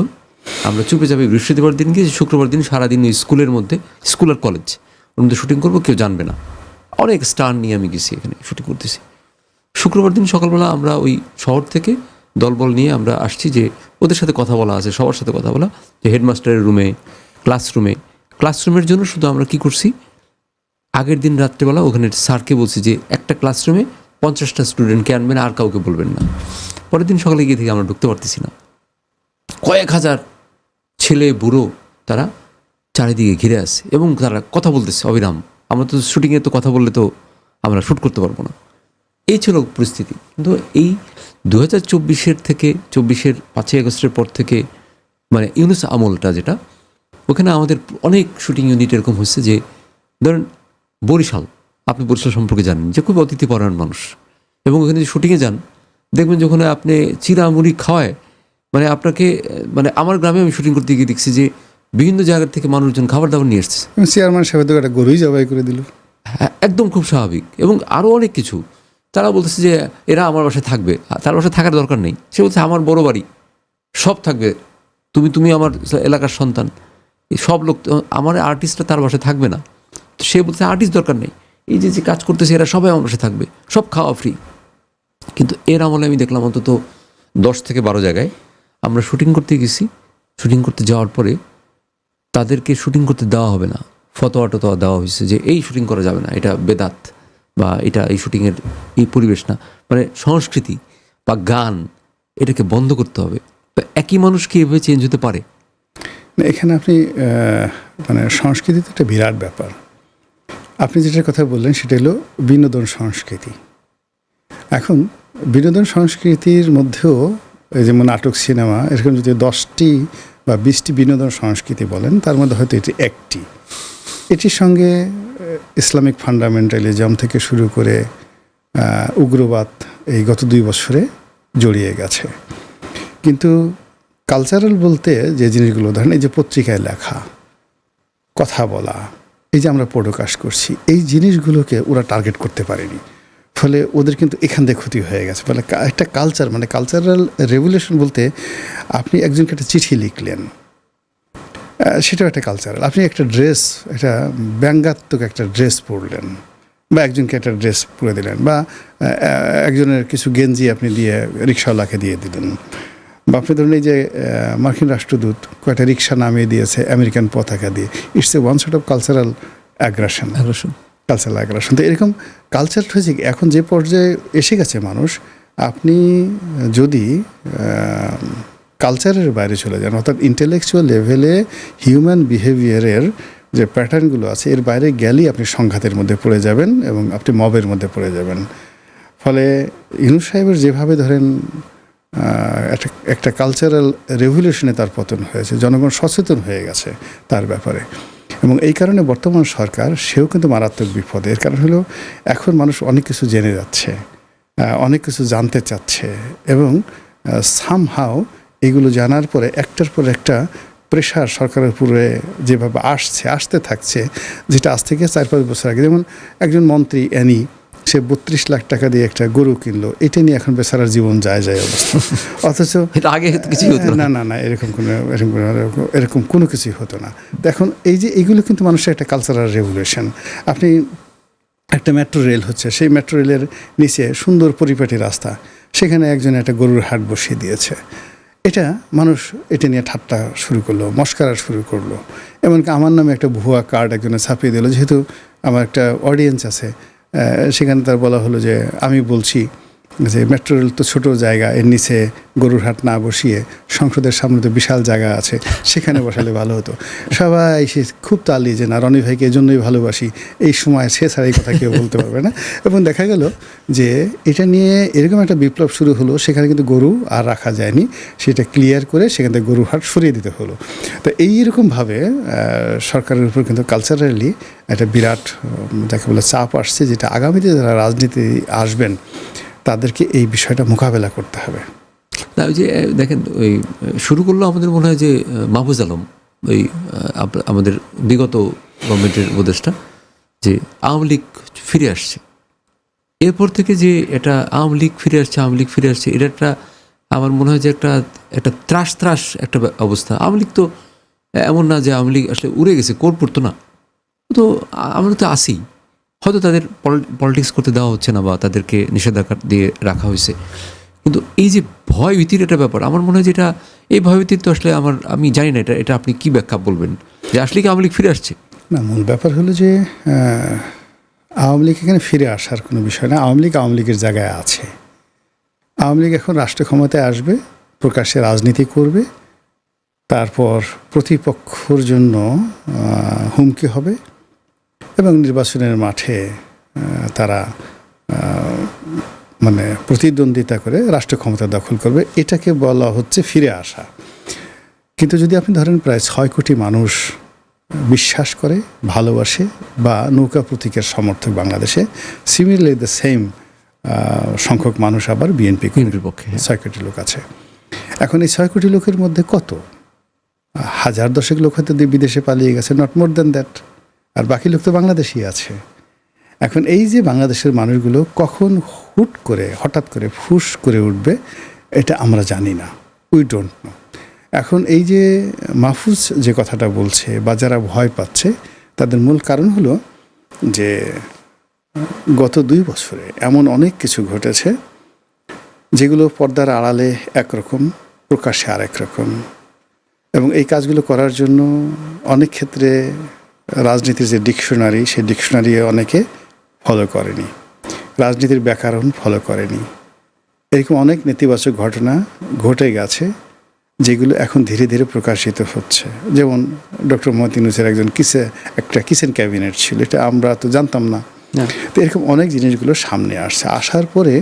আমরা চুপে যাবে বৃহস্পতিবার দিন গিয়ে শুক্রবার দিন সারাদিন ওই স্কুলের মধ্যে, স্কুল আর কলেজ ওর মধ্যে শুটিং করবো, কেউ জানবে না। অনেক স্টার নিয়ে আমি গেছি, এখানে শুটিং করতেছি। শুক্রবার দিন সকালবেলা আমরা ওই শহর থেকে দলবল নিয়ে আমরা আসছি, যে ওদের সাথে কথা বলা আছে, সবার সাথে কথা বলা, যে হেডমাস্টারের রুমে, ক্লাসরুমের জন্য শুধু আমরা কি করছি, আগের দিন রাত্রেবেলা ওখানে স্যারকে বলছি যে একটা ক্লাসরুমে 50টা স্টুডেন্টকে আনবেন, আর কাউকে বলবেন না। পরের দিন সকালে গিয়ে থেকে আমরা ঢুকতে পারতেছি না, কয়েক হাজার ছেলে বুড়ো তারা চারিদিকে ঘিরে আসে এবং তারা কথা বলতেছে অবিরাম। আমরা তো শুটিংয়ে তো কথা বললে তো আমরা শ্যুট করতে পারবো না, এই ছিল পরিস্থিতি। কিন্তু এই 2024 থেকে 24 5ই আগস্টের পর থেকে, মানে ইউনূস আমলটা যেটা, ওখানে আমাদের অনেক শুটিং ইউনিট এরকম হচ্ছে যে ধরেন বরিশাল, আপনি বরিশাল সম্পর্কে জানেন যে খুব অতিথিপরায়ণ মানুষ, এবং ওখানে যে শুটিংয়ে যান দেখবেন যখন আপনি চিরামুড়ি খাওয়ায়, মানে আপনাকে, মানে আমার গ্রামে আমি শুটিং করতে গিয়ে দেখছি যে বিভিন্ন জায়গা থেকে মানুষজন খাবার দাবার নিয়ে এসছে। চেয়ারম্যান সাহেব তো একটা গরুই জবাই করে দিল। হ্যাঁ, একদম খুব স্বাভাবিক। এবং আরও অনেক কিছু, তারা বলতেছে যে এরা আমার বাসায় থাকবে, তার বাসায় থাকার দরকার নেই। সে বলছে আমার বড় বাড়ি, সব থাকবে, তুমি আমার এলাকার সন্তান, এই সব লোক, আমার আর্টিস্টরা তার বাসায় থাকবে না। তো সে বলছে আর্টিস্ট দরকার নেই, এই যে কাজ করতেছে এরা সবাই আমার বাসায় থাকবে, সব খাওয়া ফ্রি। কিন্তু এর আমলে আমি দেখলাম অন্তত 10 থেকে 12 জায়গায় আমরা শুটিং করতে গেছি, শুটিং করতে যাওয়ার পরে তাদেরকে শুটিং করতে দেওয়া হবে না, ফতোয়া টতোয়া দেওয়া হয়েছে যে এই শুটিং করা যাবে না, এটা বেদাত, বা এটা এই শুটিংয়ের এই পরিবেশ না, মানে সংস্কৃতি বা গান এটাকে বন্ধ করতে হবে। তো একই মানুষ কি এভাবে চেঞ্জ হতে পারে? এখানে আপনি মানে সংস্কৃতি তো একটা বিরাট ব্যাপার। আপনি যেটার কথা বললেন সেটা হলো বিনোদন সংস্কৃতি। এখন বিনোদন সংস্কৃতির মধ্যেও যেমন নাটক, সিনেমা, এরকম যদি 10টি বা 20টি বিনোদন সংস্কৃতি বলেন, তার মধ্যে হয়তো এটি একটি, এটির সঙ্গে ইসলামিক ফান্ডামেন্টালিজম থেকে শুরু করে উগ্রবাদ এই গত 2 বছরে জড়িয়ে গেছে। কিন্তু কালচারাল বলতে যে জিনিসগুলো ধরেন এই যে পত্রিকায় লেখা, কথা বলা, এই যে আমরা পডকাস্ট করছি, এই জিনিসগুলোকে ওরা টার্গেট করতে পারেনি। ফলে ওদের কিন্তু এখান থেকে ক্ষতি হয়ে গেছে। ফলে একটা কালচার মানে কালচারাল রেভলিউশন বলতে আপনি একজনকে একটা চিঠি লিখলেন, সেটাও একটা কালচারাল। আপনি একটা ড্রেস, একটা ব্যঙ্গাত্মক একটা ড্রেস পরলেন, বা একজনকে একটা ড্রেস পরে দিলেন, বা একজনের কিছু গেঞ্জি আপনি দিয়ে রিক্সাওয়ালাকে দিয়ে দিলেন, বা আপনি ধরুন এই যে মার্কিন রাষ্ট্রদূত কয়েকটা রিক্সা নামিয়ে দিয়েছে আমেরিকান পতাকা দিয়ে, it's a one sort of cultural aggression. Cultural aggression. তো এরকম কালচার হয়েছে কি, এখন যে পর্যায়ে এসে গেছে মানুষ, আপনি যদি কালচারের বাইরে চলে যান, অর্থাৎ ইন্টেলেকচুয়াল লেভেলে হিউম্যান বিহেভিয়ারের যে প্যাটার্নগুলো আছে এর বাইরে গেলেই আপনি সংঘাতের মধ্যে পড়ে যাবেন এবং আপনি মবের মধ্যে পড়ে যাবেন। ফলে ইউনূস সাহেবের যেভাবে ধরেন একটা কালচারাল রেভলিউশনে তার পতন হয়েছে, জনগণ সচেতন হয়ে গেছে তার ব্যাপারে, এবং এই কারণে বর্তমান সরকার সেও কিন্তু মারাত্মক বিপদে। এর কারণ হলো এখন মানুষ অনেক কিছু জেনে যাচ্ছে, অনেক কিছু জানতে চাচ্ছে, এবং সামহাও এগুলো জানার পরে একটার পর একটা প্রেশার সরকারের উপরে যেভাবে আসতে থাকছে, যেটা আজ থেকে 4-5 বছর আগে, যেমন একজন মন্ত্রী অ্যানি, সে 32 লাখ টাকা দিয়ে একটা গরু কিনলো, এটা নিয়ে এখন বেচারার জীবন যায় অবস্থা। অথচ আগে কিছু হতো না এরকম কোনো কিছুই হতো না। তো এখন এই যে এইগুলো কিন্তু মানুষের একটা কালচারাল রেভলিউশন। আপনি একটা মেট্রো রেল হচ্ছে, সেই মেট্রো রেলের নিচে সুন্দর পরিপাটি রাস্তা, সেখানে একজন একটা গরুর হাট বসিয়ে দিয়েছে। এটা মানুষ এটা নিয়ে ঠাট্টা শুরু করলো, মস্করা শুরু করলো, এমনকি আমার নামে একটা ভুয়া কার্ড একজনে ছাপিয়ে দিল। যেহেতু আমার একটা অডিয়েন্স আছে, সেখানে তার বলা হলো যে আমি বলছি যে মেট্রো রেল তো ছোটো জায়গা, এর নিচে গরুর হাট না বসিয়ে সংসদের সামনে তো বিশাল জায়গা আছে, সেখানে বসালে ভালো হতো। সবাই সে খুব তালি যে না, রনি ভাইকে এজন্যই ভালোবাসি, এই সময় সে ছাড়া এই কথা কেউ বলতে পারবে না। এবং দেখা গেল যে এটা নিয়ে এরকম একটা বিপ্লব শুরু হলো, সেখানে কিন্তু গরু আর রাখা যায়নি, সেটা ক্লিয়ার করে সেখান থেকে গরুর হাট সরিয়ে দিতে হলো। তো এইরকমভাবে সরকারের উপর কিন্তু কালচারালি একটা বিরাট যাকে বলে চাপ আসছে, যেটা আগামীতে যারা রাজনীতি আসবেন তাদেরকে এই বিষয়টা মোকাবেলা করতে হবে। না, ওই যে দেখেন, ওই শুরু করলো আমাদের মনে হয় যে মাহফুজ আলম, ওই আমাদের বিগত গভর্নমেন্টের উপদেষ্টা, যে আওয়ামী লীগ ফিরে আসছে। এরপর থেকে যে এটা আওয়ামী লীগ ফিরে আসছে, এটা একটা আমার মনে হয় যে একটা ত্রাস একটা অবস্থা। আওয়ামী লীগ তো এমন না যে আওয়ামী লীগ আসলে উড়ে গেছে, কোর পড়তো না, তো আমরা তো আসি, হয়তো তাদের পলিটিক্স করতে দেওয়া হচ্ছে না বা তাদেরকে নিষেধাজ্ঞা দিয়ে রাখা হয়েছে, কিন্তু এই যে ভয় ভীতির একটা ব্যাপার, আমার মনে হয় যেটা এই ভয় ভীতির তো আসলে আমি জানি না এটা আপনি কি ব্যাখ্যা বলবেন যে আসলে কি আওয়ামী লীগ ফিরে আসছে? না, মূল ব্যাপার হলো যে আওয়ামী লীগ এখানে ফিরে আসার কোনো বিষয় না। আওয়ামী লীগের জায়গায় আছে। আওয়ামী লীগ এখন রাষ্ট্র ক্ষমতায় আসবে, প্রকাশ্যে রাজনীতি করবে, তারপর প্রতিপক্ষর জন্য হুমকি হবে, এবং নির্বাচনের মাঠে তারা মানে প্রতিদ্বন্দ্বিতা করে রাষ্ট্র ক্ষমতা দখল করবে। এটাকে বলা হচ্ছে ফিরে আসা। কিন্তু যদি আপনি ধরেন প্রায় 6 কোটি মানুষ বিশ্বাস করে, ভালোবাসে, বা নৌকা প্রতীকের সমর্থক বাংলাদেশে, সিমিলারলি দ্য সেম সংখ্যক মানুষ আবার বিএনপির পক্ষে 6 কোটি লোক আছে। এখন এই 6 কোটি লোকের মধ্যে কত 1000 লোক হয়তো বিদেশে পালিয়ে গেছে, নট মোর দ্যান দ্যাট, আর বাকি লোক তো বাংলাদেশই আছে। এখন এই যে বাংলাদেশের মানুষগুলো কখন হঠাৎ করে ফুস করে উঠবে, এটা আমরা জানি না, উই ডোন্ট নো। এখন এই যে মাহফুজ যে কথাটা বলছে বা যারা ভয় পাচ্ছে, তাদের মূল কারণ হলো যে গত 2 বছরে এমন অনেক কিছু ঘটেছে যেগুলো পর্দার আড়ালে একরকম, প্রকাশ্যে আরেক রকম, এবং এই কাজগুলো করার জন্য অনেক ক্ষেত্রে রাজনীতির যে ডিকশনারি, সেই ডিকশনারি অনেকে ফলো করেনি, রাজনীতির ব্যাকরণ ফলো করেনি। এরকম অনেক নেতিবাচক ঘটনা ঘটে গেছে যেগুলো এখন ধীরে ধীরে প্রকাশিত হচ্ছে। যেমন ডক্টর মোহাম্মদ ইউনূসের একটা কিচেন ক্যাবিনেট ছিল, এটা আমরা তো জানতাম না। তো এরকম অনেক জিনিসগুলো সামনে আসছে। আসার পরে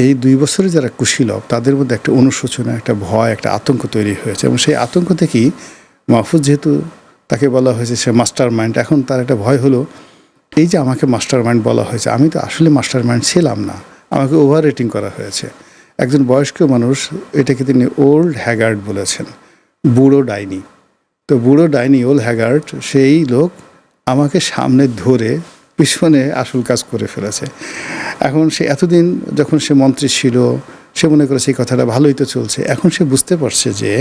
এই 2 বছরে যারা কুশীলব, তাদের মধ্যে একটা অনুশোচনা, একটা ভয়, একটা আতঙ্ক তৈরি হয়েছে, এবং সেই আতঙ্ক থেকেই মাহফুজ, যেহেতু তাকে বলা হয়েছে সে মাস্টার মাইন্ড, এখন তার একটা ভয় হলো এই যে আমাকে মাস্টার মাইন্ড বলা হয়েছে, আমি তো আসলে মাস্টার মাইন্ড ছিলাম না, আমাকে ওভার রেটিং করা হয়েছে। একজন বয়স্ক মানুষ, এটাকে তিনি ওল্ড হ্যাগার্ড বলেছেন, বুড়ো ডাইনি। তো বুড়ো ডাইনি, ওল্ড হ্যাগার্ড, সেই লোক আমাকে সামনে ধরে পিছনে আসল কাজ করে ফেলেছে। এখন সে এতদিন যখন সে মন্ত্রী ছিল, সে মনে করেছে এই কথাটা ভালোই তো চলছে। এখন সে বুঝতে পারছে যে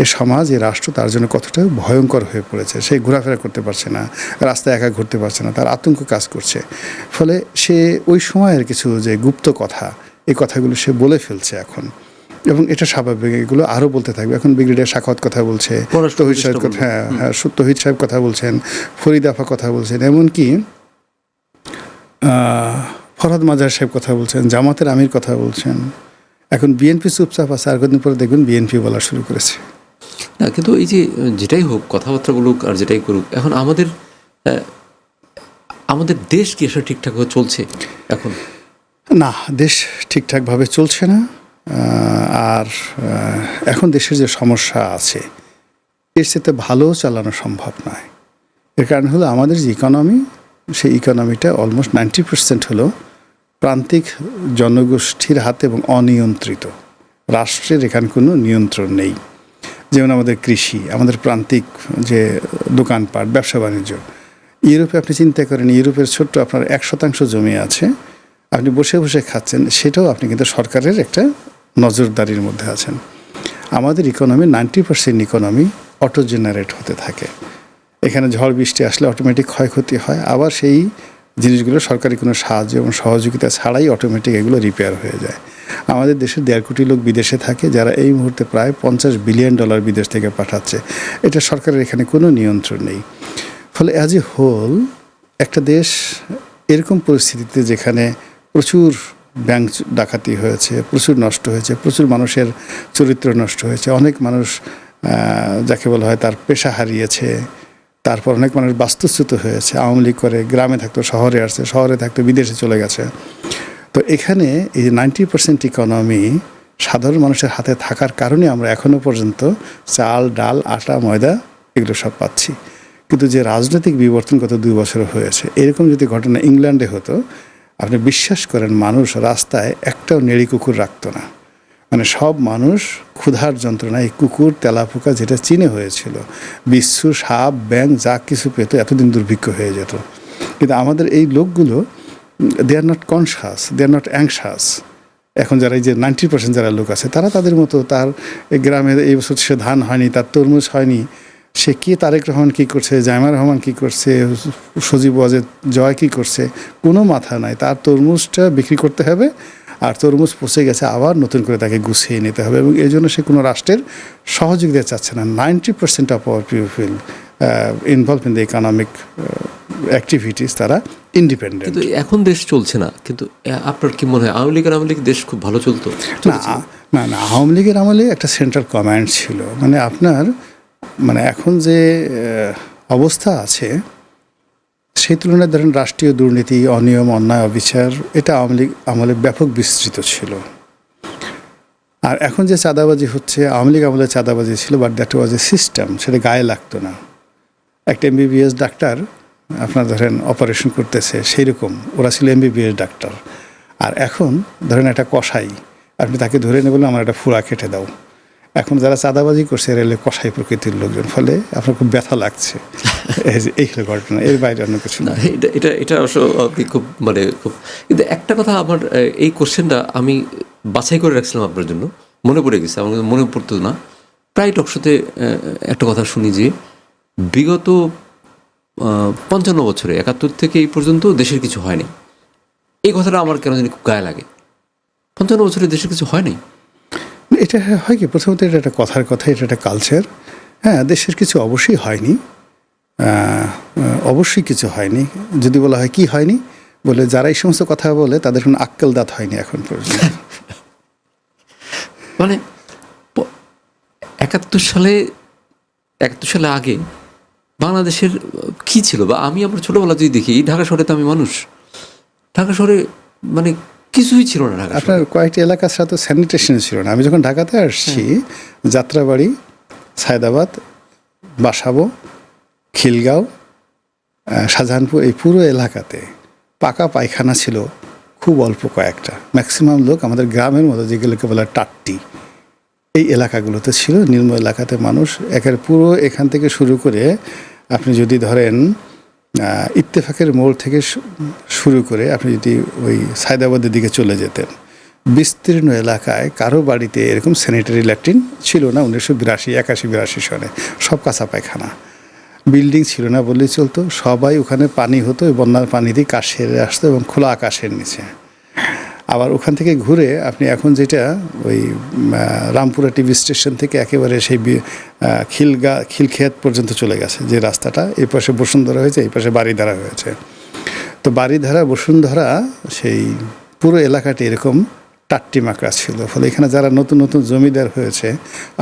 এ সমাজ, এ রাষ্ট্র তার জন্য কতটা ভয়ঙ্কর হয়ে পড়েছে। সে ঘোরাফেরা করতে পারছে না, রাস্তায় একা ঘুরতে পারছে না, তার আতঙ্ক কাজ করছে। ফলে সে ওই সময়ের কিছু যে গুপ্ত কথা, এই কথাগুলো সে বলে ফেলছে এখন, এবং এটা স্বাভাবিক, এগুলো আরও বলতে থাকবে। এখন ব্রিগেডিয়ার সাখাওয়াত কথা বলছে, তহিদ সাহেব কথা, হ্যাঁ তহিদ সাহেব কথা বলছেন, ফরিদ আফা কথা বলছেন, এমনকি ফরহাদ মাজার সাহেব কথা বলছেন, জামাতের আমির কথা বলছেন। এখন বিএনপি চুপচাপ আছে, আর কদিন পরে দেখবেন বিএনপি বলা শুরু করেছে। না, কিন্তু এই যে যেটাই হোক, কথাবার্তা বলুক আর যেটাই করুক, এখন আমাদের দেশ কি আসলে ঠিকঠাকভাবে চলছে এখন? না, দেশ ঠিকঠাকভাবে চলছে না। আর এখন দেশের যে সমস্যা আছে, এর সাথে ভালো চালানো সম্ভব নয়। এর কারণ হলো আমাদের যে ইকোনমি, সেই ইকোনমিটা অলমোস্ট 90% হলো প্রান্তিক জনগোষ্ঠীর হাতে এবং অনিয়ন্ত্রিত। রাষ্ট্রের এখানে কোনো নিয়ন্ত্রণ নেই। যেমন আমাদের কৃষি, আমাদের প্রান্তিক যে দোকানপাট, ব্যবসা বাণিজ্য। ইউরোপে আপনি চিন্তা করেন, ইউরোপের ছোট্ট আপনার 1% জমি আছে, আপনি বসে বসে খাচ্ছেন, সেটাও আপনি কিন্তু সরকারের একটা নজরদারির মধ্যে আছেন। আমাদের ইকোনমি 90% ইকোনমি অটো জেনারেট হতে থাকে। এখানে ঝড় বৃষ্টি আসলে অটোমেটিক ক্ষয়ক্ষতি হয়, আবার সেই জিনিসগুলো সরকারি কোনো সাহায্য এবং সহযোগিতা ছাড়াই অটোমেটিক এগুলো রিপেয়ার হয়ে যায়। আমাদের দেশের 1.5 কোটি লোক বিদেশে থাকে, যারা এই মুহূর্তে প্রায় $50 বিলিয়ন বিদেশ থেকে পাঠাচ্ছে। এটা সরকারের এখানে কোনো নিয়ন্ত্রণ নেই। ফলে অ্যাজ এ হোল একটা দেশ এরকম পরিস্থিতিতে, যেখানে প্রচুর ব্যাংক ডাকাতি হয়েছে, প্রচুর নষ্ট হয়েছে, প্রচুর মানুষের চরিত্র নষ্ট হয়েছে, অনেক মানুষ যাকে বলা হয় তার পেশা হারিয়েছে, তারপর অনেক মানুষ বাস্তুচ্যুত হয়েছে, আওয়ামী লীগ করে গ্রামে থাকতো শহরে আসছে, শহরে থাকতো বিদেশে চলে গেছে। তো এখানে এই 90% ইকোনমি সাধারণ মানুষের হাতে থাকার কারণে আমরা এখনও পর্যন্ত চাল, ডাল, আটা, ময়দা এগুলো সব পাচ্ছি। কিন্তু যে রাজনৈতিক বিবর্তন গত 2 বছর হয়েছে, এরকম যদি ঘটনা ইংল্যান্ডে হতো, আপনি বিশ্বাস করেন মানুষ রাস্তায় একটাও নেড়ি কুকুর রাখতো না। মানে সব মানুষ ক্ষুধার যন্ত্রণায় কুকুর, তেলাপোকা যেটা চীনে হয়েছিল, বিচ্ছু, সাপ, ব্যাঙ যা কিছু পেত, এতদিন দুর্ভিক্ষ হয়ে যেত। কিন্তু আমাদের এই লোকগুলো, they are not conscious, they are not anxious. এখন যারা এই যে 90% যারা লোক আছে, তারা তাদের মতো, তার গ্রামে এই বছর সে ধান হয়নি, তার তরমুজ হয়নি, সে কি তারেক রহমান কী করছে, জাইমা রহমান কী করছে, সজীব ওয়াজেদ জয় কী করছে, কোনো মাথা নাই। তার তরমুজটা বিক্রি করতে হবে, আর তরমুজ পচে গেছে, আবার নতুন করে তাকে গুছিয়ে নিতে হবে, এবং এই জন্য সে কোনো রাষ্ট্রের সহযোগিতা চাচ্ছে না। 90% of our people involve in the economic activities, তারা ইন্ডিপেন্ডেন্ট। কিন্তু এখন দেশ চলছে না। কিন্তু আপনার কি মনে হয় আওয়ামী লীগের দেশ খুব ভালো চলতো? না, আওয়ামী লীগের আমলে একটা সেন্ট্রাল কমান্ড ছিল। মানে আপনার এখন যে অবস্থা আছে, সেই তুলনায় ধরেন রাষ্ট্রীয় দুর্নীতি, অনিয়ম, অন্যায়, অবিচার, এটা আওয়ামী লীগ আমলে ব্যাপক বিস্তৃত ছিল। আর এখন যে চাঁদাবাজি হচ্ছে, আওয়ামী লীগ আমলে চাঁদাবাজি ছিল, but that was a system, সেটা গায়ে লাগতো না। একটা MBBS ডাক্তার আপনার ধরেন অপারেশন করতেছে, সেই রকম ওরা ছিল MBBS ডাক্তার। আর এখন ধরেন একটা কসাই, আপনি তাকে ধরে নেবেন, বললেন আমার একটা ফুড়া কেটে দাও। এখন যারা চাঁদাবাজি করছে, এরা এলে কসাই প্রকৃতির লোকজন, ফলে আপনার খুব ব্যথা লাগছে। এই হলো ঘটনা, এর বাইরে অন্য কিছু না। এটা অবশ্য খুব খুব, কিন্তু একটা কথা আমার, এই কোশ্চেনটা আমি বাছাই করে রাখছিলাম আপনার জন্য, মনে পড়ে গেছে, আমার মনে পড়তো না। প্রায় টকশোতে একটা কথা শুনি যে বিগত 55 বছরে, 71 থেকে এই পর্যন্ত দেশের কিছু হয়নি। এই কথাটা আমার কেন জানি খুব গায়ে লাগে। 55 বছরে দেশের কিছু হয়নি। এটা হয় কি, প্রথমত এটা একটা কথার কথা, এটা একটা কালচার। হ্যাঁ, দেশের কিছু অবশ্যই হয়নি, অবশ্যই কিছু হয়নি। যদি বলা হয় কি হয়নি, বলে যারা এই সমস্ত কথা বলে তাদের কোনো আক্কেল দাঁত হয়নি এখন পর্যন্ত। 71 সালে আগে বাংলাদেশের কি ছিল? বা আমি আমার ছোটবেলা যদি দেখি, ঢাকা শহরে তো আমি মানুষ, ঢাকা শহরে কিছুই ছিল না। ঢাকা আপনার কয়েকটি এলাকা ছাড়া তো স্যানিটেশন ছিল না। আমি যখন ঢাকাতে আসছি, যাত্রাবাড়ি, সায়দাবাদ, বাসাবো, খিলগাঁও, শাহজাহানপুর, এই পুরো এলাকাতে পাকা পায়খানা ছিল, খুব অল্প কয়েকটা, ম্যাক্সিমাম লোক আমাদের গ্রামের মতো যেগুলোকে বলা টাট্টি, এই এলাকাগুলোতে ছিল। নিম্ন এলাকাতে মানুষ একের পুরো এখান থেকে শুরু করে আপনি যদি ধরেন ইত্তেফাকের মোড় থেকে শুরু করে আপনি যদি ওই সায়দাবাদের দিকে চলে যেতেন, বিস্তীর্ণ এলাকায় কারো বাড়িতে এরকম স্যানিটারি ল্যাট্রিন ছিল না 1982 সনে। সব কাঁচা পায়খানা, বিল্ডিং ছিল না বললেই চলতো। সবাই ওখানে পানি হতো, বন্যার পানি দিয়ে কাজ সেরে আসতো এবং খোলা আকাশের নিচে। আবার ওখান থেকে ঘুরে আপনি এখন যেটা ওই রামপুরা টিভি স্টেশন থেকে একেবারে সেই খিলক্ষেত পর্যন্ত চলে গেছে যে রাস্তাটা, এই পাশে বসুন্ধরা হয়েছে, এই পাশে বাড়িধারা হয়েছে। তো বাড়িধারা বসুন্ধরা সেই পুরো এলাকাটি এরকম টাট্টি মাকড়া ছিল। ফলে এখানে যারা নতুন নতুন জমিদার হয়েছে,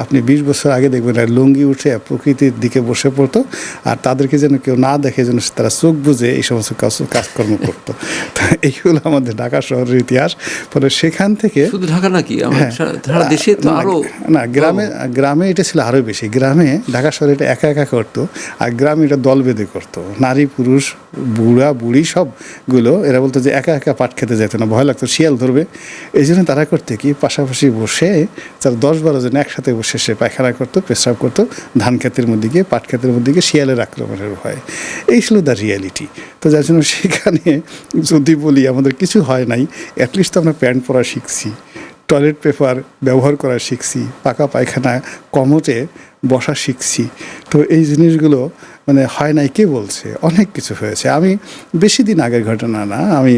আপনি 20 বছর আগে দেখবেন লুঙ্গি উঠে প্রকৃতির দিকে বসে পড়তো, আর তাদেরকে যেন কেউ না দেখে যেন তারা চোখ বুঝে এই সমস্ত কাজকর্ম করতো। তো এইগুলো আমাদের ঢাকা শহরের ইতিহাস। ফলে সেখান থেকে শুধু ঢাকা নাকি, সারা দেশে তো আরো না, গ্রামে এটা ছিল আরও বেশি। গ্রামে ঢাকা শহরে এটা একা একা করতো, আর গ্রামে এটা দল বেঁধে করতো। নারী পুরুষ বুড়া বুড়ি সবগুলো এরা বলতো যে একা একা পাট খেতে যেত না, ভয় লাগতো শিয়াল ধরবে। এই জন্য তারা করতে কি পাশাপাশি বসে তার 10-12 জন একসাথে বসে সে পায়খানা করতো, পেশাব করতো ধান ক্ষেতের মধ্যে গিয়ে, পাট ক্ষেতের মধ্যে গিয়ে শিয়ালের আক্রমণের ভয়। এই ছিল দ্য রিয়ালিটি। তো যার জন্য সেখানে যদি বলি আমাদের কিছু হয় নাই, অ্যাটলিস্ট আমরা প্যান্ট পরা শিখছি, টয়লেট পেপার ব্যবহার করা শিখছি, পাকা পায়খানা কমোটে বসা শিখছি। তো এই জিনিসগুলো মানে হয় নাই কে বলছে? অনেক কিছু হয়েছে। আমি বেশি দিন আগের ঘটনা না, আমি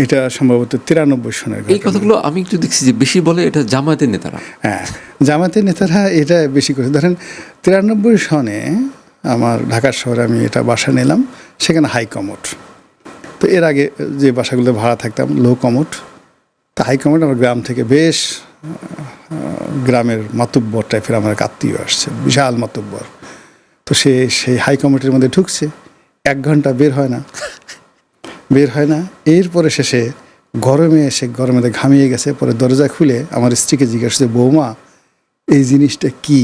এটা সম্ভবত 93 সনের এই কথাগুলো আমি একটু দেখছি যে বেশি বলে এটা জামায়াতের নেতারা। হ্যাঁ, জামায়াতের নেতারা এটা বেশি করে। ধরেন 93 সনে আমার ঢাকার শহরে আমি এটা বাসা নিলাম, সেখানে হাই কমোড। তো এর আগে যে বাসাগুলো ভাড়া থাকতাম লো কমোড। তো হাই কমোড আমার গ্রাম থেকে বেশ গ্রামের মাতুব্বর টাইপের আমার এক আত্মীয় আসছে, বিশাল মাতুব্বর। তো সেই হাই কমোডের মধ্যে ঢুকছে, 1 ঘন্টা বের হয় না। এরপরে শেষে গরমে এসে গরমে ঘামিয়ে গেছে। পরে দরজা খুলে আমার স্ত্রীকে জিজ্ঞাসা করছে, বৌমা এই জিনিসটা কি,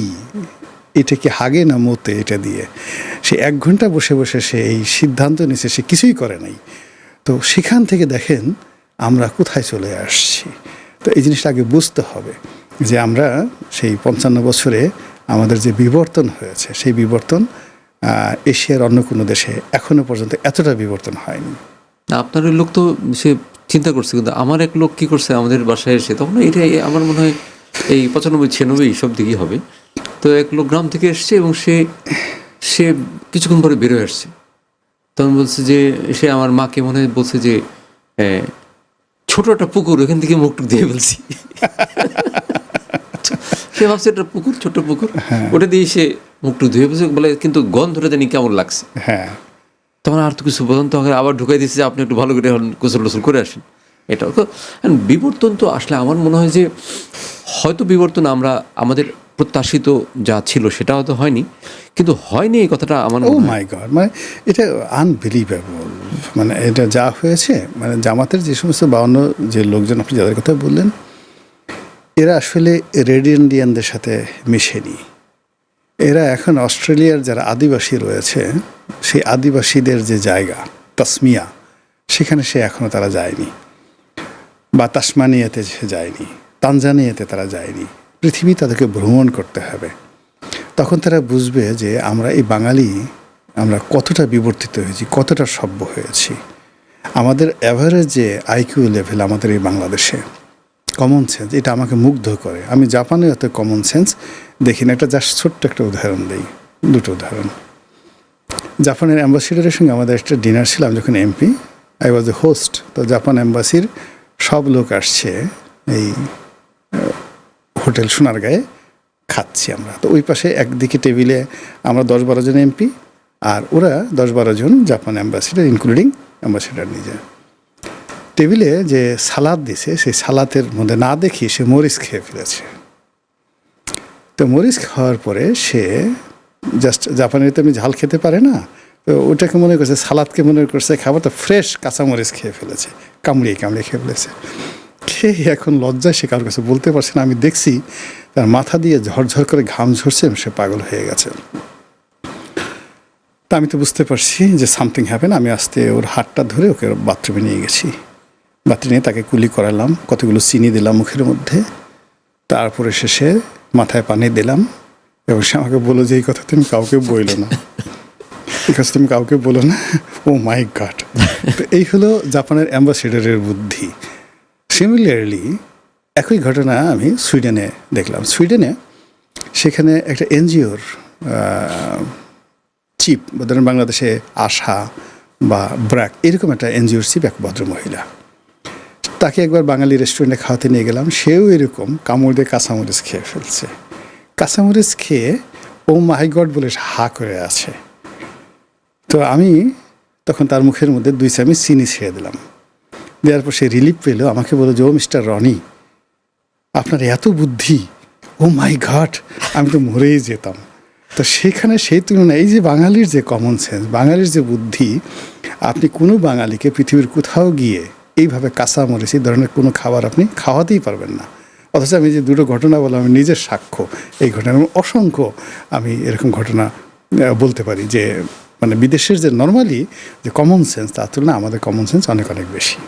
এটা কি হাগে না মতে এটা দিয়ে? সে 1 ঘন্টা বসে বসে সে এই সিদ্ধান্ত নিয়েছে, সে কিছুই করে নাই। তো সেখান থেকে দেখেন আমরা কোথায় চলে আসছি। তো এই জিনিসটা আগে বুঝতে হবে যে আমরা সেই 55 বছরে আমাদের যে বিবর্তন হয়েছে, সেই বিবর্তন এশিয়ার অন্য কোনো দেশে এখনো পর্যন্ত এতটা বিবর্তন হয়নি। আপনার ওই লোক তো সে চিন্তা করছে, কিন্তু আমার এক লোক কি করছে আমাদের বাসায় এসে, তখন এটা আমার মনে হয় এই 95-96 সব দিকেই হবে। তো এক লোক গ্রাম থেকে এসছে এবং সে কিছুক্ষণ পরে বেরোয় আসছে। তখন বলছে যে সে আমার মাকে মনে হয় বলছে যে ছোট একটা পুকুর, ওখান থেকে মুখটুক দিয়ে বলছি। সে ভাবছে একটা পুকুর, ছোট্ট পুকুর, ওটা দিয়ে সে মুখটুক ধুয়ে বলছে, বলে কিন্তু গন্ধটা জানি কেমন লাগছে। হ্যাঁ, তখন আর তো কিছু বলেন, তখন আবার ঢুকাই দিচ্ছে যে আপনি একটু ভালো করে গোসল টোসল করে আসেন। এটা বিবর্তন তো আসলে আমার মনে হয় যে হয়তো বিবর্তন আমরা আমাদের প্রত্যাশিত যা ছিল সেটা হয়তো হয়নি, কিন্তু হয়নি এই কথাটা আমার ও মাই গড, মানে এটা আনবিলিভেবল। মানে এটা যা হয়েছে, মানে জামাতের যে সমস্ত 52 যে লোকজন আপনি যাদের কথা বললেন, এরা আসলে রেড ইন্ডিয়ানদের সাথে মিশেনি। এরা এখন অস্ট্রেলিয়ার যারা আদিবাসী রয়েছে, সেই আদিবাসীদের যে জায়গা তাসমিয়া, সেখানে সে এখনও তারা যায়নি, বা তাসমানিয়াতে সে যায়নি, তানজানিয়াতে তারা যায়নি। পৃথিবী তাদেরকে ভ্রমণ করতে হবে, তখন তারা বুঝবে যে আমরা এই বাঙালি আমরা কতটা বিবর্তিত হয়েছি, কতটা সভ্য হয়েছি। আমাদের অ্যাভারেজ যে আইকিউ লেভেল আমাদের এই বাংলাদেশে, কমন সেন্স, এটা আমাকে মুগ্ধ করে। আমি জাপানে এত কমন সেন্স দেখি না। একটা জাস্ট ছোট্ট একটা উদাহরণ দিই, 2টো উদাহরণ। জাপানের অ্যাম্বাসিডারের সঙ্গে আমাদের একটা ডিনার ছিল, আমি যখন MP, I was A host. তো জাপান অ্যাম্বাসির সব লোক আসছে এই হোটেল সোনারগাঁয়ে, খাচ্ছি আমরা। তো ওই পাশে একদিকে টেবিলে আমরা 10-12 জন এমপি, আর ওরা 10-12 জন জাপান অ্যাম্বাসিডার, ইনক্লুডিং অ্যাম্বাসিডার নিজে। টেবিলে যে সালাদ দিছে, সেই সালাদের মধ্যে না দেখি সে মরিচ খেয়ে ফেলেছে। তো মরিচ খাওয়ার পরে সে জাস্ট, জাপানিরা তো এমনি ঝাল খেতে পারে না, তো ওটাকে মনে করছে, সালাদকে মনে করছে খাবার, তো ফ্রেশ কাঁচামরিচ খেয়ে ফেলেছে, কামড়িয়ে খেয়ে ফেলেছে। খেয়ে এখন লজ্জায় সে কারোর কাছে বলতে পারছে না। আমি দেখছি তার মাথা দিয়ে ঝরঝর করে ঘাম ঝরছে, সে পাগল হয়ে গেছে। তা আমি তো বুঝতে পারছি যে সামথিং হ্যাপেন। আমি আস্তে ওর হাতটা ধরে ওকে বাথরুমে নিয়ে গেছি। বাথরুমে নিয়ে তাকে কুলি করালাম, কতগুলো চিনি দিলাম মুখের মধ্যে, তারপরে শেষে মাথায় পানি দিলাম এবং সে আমাকে বললো যে এই কথা তুমি কাউকে বইলো না, এই কথা তুমি কাউকে বলো না। ও মাই গড! তো এই হলো জাপানের অ্যাম্বাসেডারের বুদ্ধি। সিমিলারলি একই ঘটনা আমি সুইডেনে দেখলাম। সুইডেনে সেখানে একটা এনজিওর চিফ, ধরেন বাংলাদেশে আশা বা ব্র্যাক এরকম একটা এনজিওর চিফ, এক ভদ্রমহিলা, তাকে একবার বাঙালি রেস্টুরেন্টে খাওয়াতে নিয়ে গেলাম। সেও এরকম কামড় দিয়ে কাঁচামরিচ খেয়ে ফেলছে। কাঁচামরিচ খেয়ে ও মাই গড বলে হা করে আছে। তো আমি তখন তার মুখের মধ্যে 2 চামচ চিনি ছেড়ে দিলাম। দেওয়ার পর সে রিলিফ পেল, আমাকে বলল যে ও মিস্টার রনি, আপনার এত বুদ্ধি, ও মাই গড, আমি তো মরেই যেতাম। তো সেখানে সেই তুলনায় এই যে বাঙালির যে কমন সেন্স, বাঙালির যে বুদ্ধি, আপনি কোনো বাঙালিকে পৃথিবীর কোথাও গিয়ে এইভাবে কাঁচা মরিচ এই ধরনের কোনো খাবার আপনি খাওয়াতেই পারবেন না। অথচ আমি যে দুটো ঘটনা বললাম, আমি নিজের সাক্ষ্য এই ঘটনা, অসংখ্য আমি এরকম ঘটনা বলতে পারি যে মানে বিদেশের যে নর্মালি যে কমন সেন্স, তার তুলনায় আমাদের কমন সেন্স অনেক অনেক বেশি।